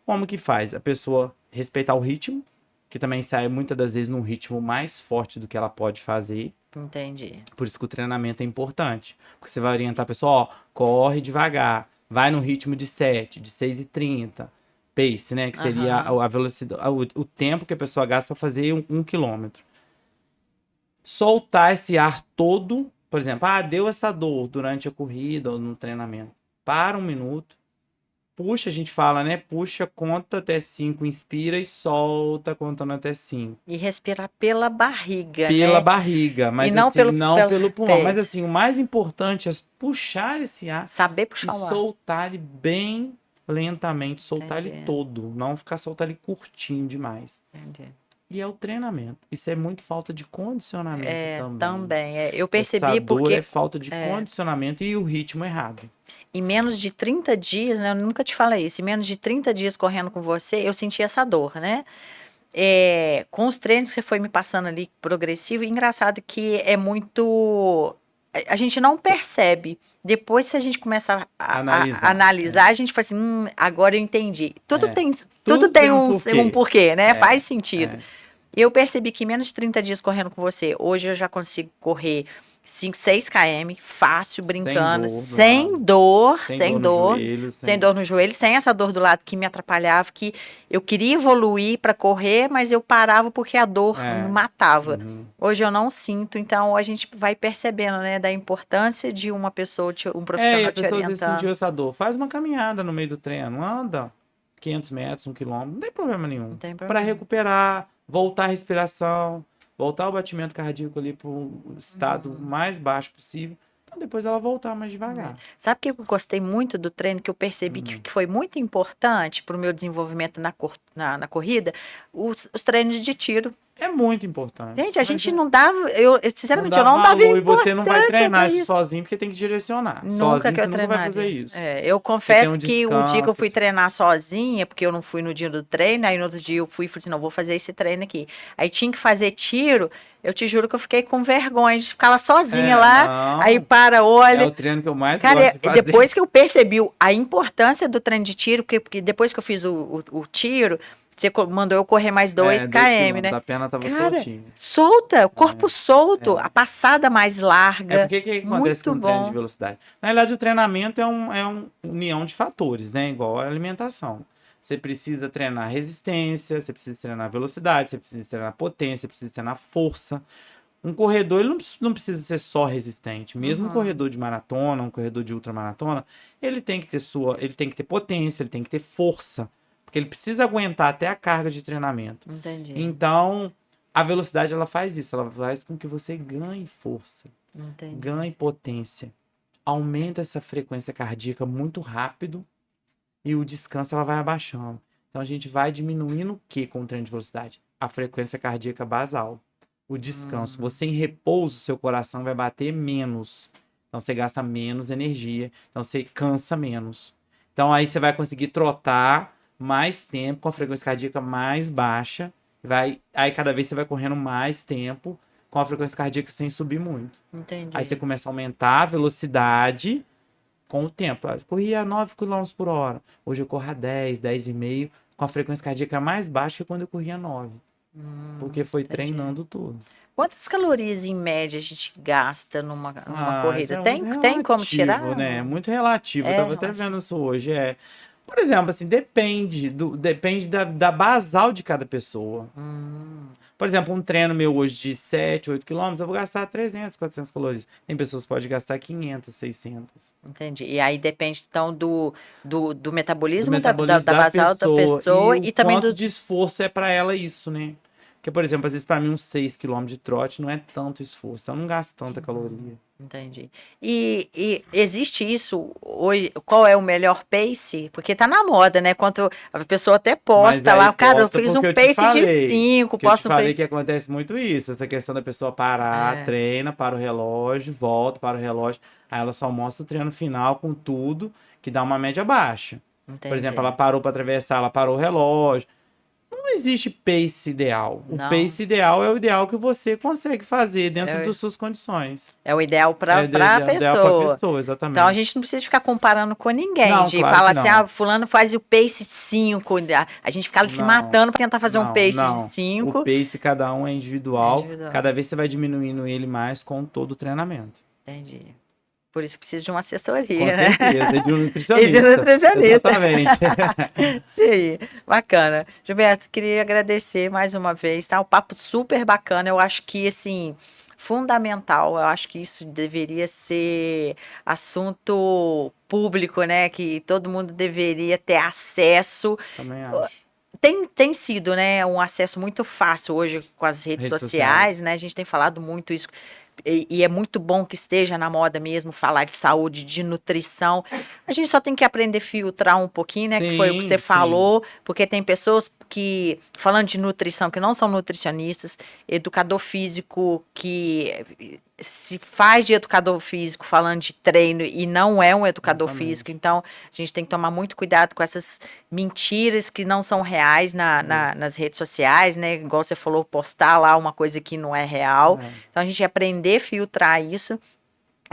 Como que faz? A pessoa respeitar o ritmo, que também sai muitas das vezes num ritmo mais forte do que ela pode fazer. entendi. Por isso que o treinamento é importante. Porque você vai orientar a pessoa, ó, corre devagar, vai no ritmo de 7, de 6:30, pace, né? Que seria Aham. a velocidade, o tempo que a pessoa gasta para fazer 1 quilômetro. Soltar esse ar todo, por exemplo, deu essa dor durante a corrida ou no treinamento. Para 1 minuto, puxa, a gente fala, né? Puxa, conta até 5, inspira e solta contando até 5. E respirar pela barriga, Pela né? barriga, E mas não assim, pelo, não pelo pelo pulmão. Mas peito. assim, o mais importante é puxar esse ar Saber e puxar o ar. soltar ele bem lentamente, soltar ele Entendi, todo, não ficar soltar ele curtinho demais. entendi. E é o treinamento. Isso é muito falta de condicionamento É, também. também. Eu Essa percebi dor é porque falta de condicionamento e o ritmo errado. em menos de 30 dias, né? Eu nunca te falei isso. Em menos de 30 dias correndo com você, eu senti essa dor, né? Com os treinos que você foi me passando ali, progressivo, e engraçado que é muito. A gente não percebe. Depois, se a gente começa a Analisar. analisar, a gente fala assim: agora eu entendi. É. Tudo Tudo tem tem um um porquê. porquê, né? É, Faz sentido. é. Eu percebi que em menos de 30 dias correndo com você, hoje eu já consigo correr 5, 6 km, fácil, Sem brincando, dor do lado. Sem sem dor no dor, joelho, sem sem. dor no joelho, sem essa dor do lado que me atrapalhava, que eu queria evoluir para correr, mas eu parava porque a dor me É. matava. Uhum. Hoje eu não sinto, então a gente vai percebendo, né, da importância de uma pessoa, um E profissional a te pessoa às vezes sentiu orientando. essa dor. Faz uma caminhada no meio do treino, anda 500 metros, 1 quilômetro, não tem problema Não nenhum. tem Para problema. recuperar, voltar a respiração, voltar o batimento cardíaco ali para o estado mais baixo possível, para depois ela voltar mais É. devagar. Sabe o que eu gostei muito do treino, que eu percebi Hum. que foi muito importante para o meu desenvolvimento na corrida? Os treinos de tiro. É muito importante. Gente, a Mas gente não dava, não sinceramente, dá eu não dava valor e você não vai importância treinar para isso isso. sozinho porque tem que direcionar. Nunca Sozinho que você eu nunca vai fazer treinaria. isso. Eu Você tem confesso um que o dia que eu descanso. fui treinar sozinha, porque eu não fui no dia do treino, aí no outro dia eu fui e falei assim, não, vou fazer esse treino aqui. Aí tinha que fazer tiro, eu te juro que eu fiquei com vergonha de ficar lá sozinha lá, aí Não. para, É olha. o treino que eu mais Cara, gosto de fazer. depois que eu percebi a importância do treino de tiro, porque depois que eu fiz o tiro, você mandou eu correr mais 2 2 km, quilômetros. né? A perna tava Cara, soltinha. solta, o corpo solto, É. a passada mais É larga, porque o que acontece com muito o treino de bom. velocidade? Na realidade, o treinamento é uma união de fatores, né? Igual a alimentação. Você precisa treinar resistência, você precisa treinar velocidade, você precisa treinar potência, você precisa treinar força. Um corredor, ele não precisa ser só resistente. Mesmo um Uhum, corredor de maratona, um corredor de ultramaratona, ele tem que ter ele tem que ter potência, ele tem que ter força, porque ele precisa aguentar até a carga de treinamento. entendi, Então, a velocidade ela faz isso, ela faz com que você ganhe força, entendi. ganhe potência, aumenta essa frequência cardíaca muito rápido e o descanso ela vai abaixando. Então a gente vai diminuindo o que com o treino de velocidade? A frequência cardíaca basal. O descanso. Hum, Você em repouso, seu coração vai bater menos. Então você gasta menos energia. Então você cansa menos. Então aí você vai conseguir trotar mais tempo com a frequência cardíaca mais baixa. Aí cada vez você vai correndo mais tempo com a frequência cardíaca sem subir muito. Aí você entendi. começa a aumentar a velocidade com o tempo. Eu corria a 9 quilômetros por hora. Hoje eu corro a 10, 10,5, com a frequência cardíaca mais baixa que quando eu corria 9. Porque foi Entendi. treinando tudo. Quantas calorias em média a gente gasta numa Isso corrida? é muito Tem como relativo, tirar? né? Muito relativo. Eu É tava até relativo. vendo isso hoje. Por exemplo, assim, depende da basal de cada pessoa. Hum, Por exemplo, um treino meu hoje de 7, 8 quilômetros, eu vou gastar 300, 400 calorias. Tem pessoas que podem gastar 500, 600. entendi. E aí depende, então, do Do metabolismo metabolismo da da basal da pessoa e pessoa o e também quanto do. de esforço é para ela isso, né? Porque, por exemplo, às vezes para mim uns 6 quilômetros de trote não é tanto esforço, eu não gasto tanta caloria. Entendi. E existe isso hoje? Qual é o melhor pace? Porque tá na moda, né? Quanto a pessoa até Mas posta aí lá, cara, eu posta fiz porque um eu te pace de falei, 5, que eu te posto um falei pace. que acontece muito isso, essa questão da pessoa parar, É, treina, para o relógio, volta para o relógio, aí ela só mostra o treino final com tudo, que dá uma média baixa. Por exemplo, ela entendi. parou para atravessar, ela parou o relógio. Não existe pace ideal. O Não. pace ideal é o ideal que você consegue fazer dentro É. das suas condições. É o ideal para É a ideal pra pessoa. pessoa, exatamente. Então a gente não precisa ficar comparando com ninguém, Não, de claro falar que assim, não. fulano faz o pace 5, a gente fica ali se Não, matando para tentar fazer um pace não. de O 5. pace cada um é individual. individual. Cada vez você vai diminuindo ele mais com todo o treinamento. Entendi. Por isso que precisa de uma Com assessoria, né? certeza, e de um E nutricionista. de nutricionista. Exatamente. Isso aí, bacana. Gilberto, queria agradecer mais uma vez, tá? Um papo super bacana. Eu acho que, assim, fundamental. Eu acho que isso deveria ser assunto público, né? Que todo mundo deveria ter acesso. Também acho. Tem sido, né, um acesso muito fácil hoje com as redes Redes sociais, sociais. né? A gente tem falado muito isso. E é muito bom que esteja na moda mesmo falar de saúde, de nutrição. A gente só tem que aprender a filtrar um pouquinho, né? Que foi o que Sim, você sim. falou, porque tem pessoas que, falando de nutrição, que não são nutricionistas, educador físico que se faz de educador físico falando de treino e não é um educador Exatamente. físico. Então, a gente tem que tomar muito cuidado com essas mentiras que não são reais Isso. nas redes sociais, né? Igual você falou, postar lá uma coisa que não é real. É. Então, a gente aprender a filtrar isso,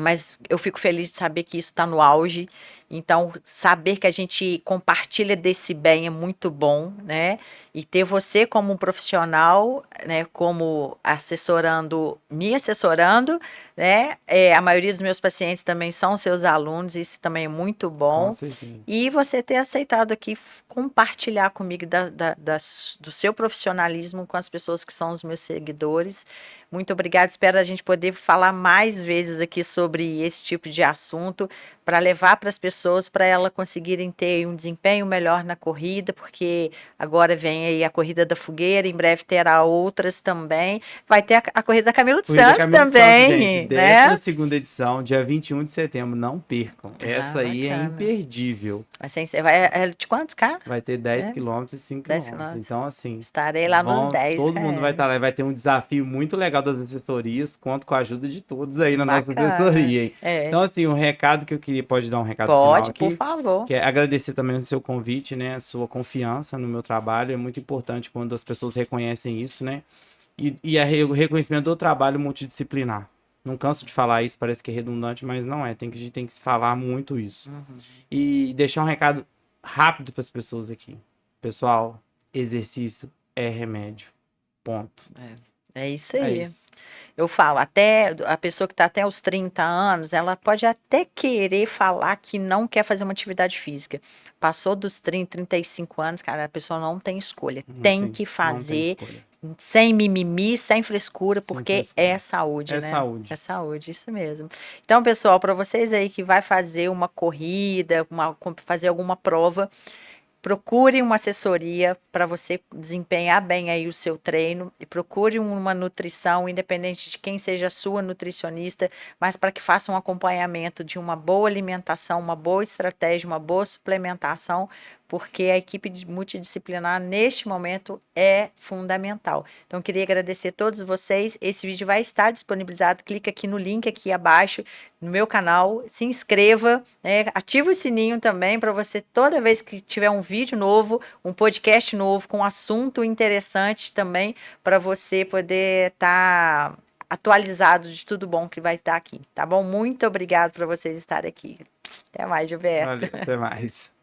mas eu fico feliz de saber que isso está no auge. Então, saber que a gente compartilha desse bem é muito bom, né? E ter você como um profissional, né? Como me assessorando, né? A maioria dos meus pacientes também são seus alunos, isso também é muito Com bom. certeza. E você ter aceitado aqui compartilhar comigo do seu profissionalismo com as pessoas que são os meus seguidores. Muito obrigada. Espero a gente poder falar mais vezes aqui sobre esse tipo de assunto para levar para as pessoas, para elas conseguirem ter um desempenho melhor na corrida, porque agora vem aí a Corrida da Fogueira, em breve terá outras também. Vai ter a Corrida da Camilo de Corrida Santos Camilo Santos, também, gente, né? 12ª edição, dia 21 de setembro, não percam. Essa aí é bacana. imperdível. Vai de quantos, cara? Vai ter 10 quilômetros e 5 10 quilômetros. quilômetros. Então, assim, Estarei lá nos 10, todo né? mundo vai estar lá. Vai ter um desafio muito legal das assessorias. Conto com a ajuda de todos aí na nossa Bacana. assessoria, hein? É. Então, assim, o recado que eu queria, pode dar um recado Pode, final por aqui, favor. que é agradecer também o seu convite, né? A sua confiança no meu trabalho. É muito importante quando as pessoas reconhecem isso, né? E o reconhecimento do trabalho multidisciplinar. Não canso de falar isso, parece que é redundante, mas não é. A gente tem que falar muito isso. E deixar um recado rápido para as pessoas aqui. Pessoal, exercício é remédio. Ponto. É isso É aí. isso. Eu falo, até a pessoa que está até os 30 anos, ela pode até querer falar que não quer fazer uma atividade física. Passou dos 30, 35 anos, cara, a pessoa não tem escolha. Tem que fazer, sem mimimi, sem frescura, porque é saúde, né? É saúde. É saúde, isso mesmo. Então, pessoal, para vocês aí que vai fazer uma corrida, fazer alguma prova, procure uma assessoria para você desempenhar bem aí o seu treino e procure uma nutrição, independente de quem seja a sua nutricionista, mas para que faça um acompanhamento de uma boa alimentação, uma boa estratégia, uma boa suplementação, porque a equipe multidisciplinar neste momento é fundamental. Então, queria agradecer a todos vocês. Esse vídeo vai estar disponibilizado. Clica aqui no link aqui abaixo no meu canal, se inscreva, né? Ativa o sininho também para você, toda vez que tiver um vídeo novo, um podcast novo com um assunto interessante também, para você poder estar atualizado de tudo bom que vai estar aqui, tá bom? Muito obrigado por vocês estarem aqui. Até mais, Gilberto. Valeu, até mais.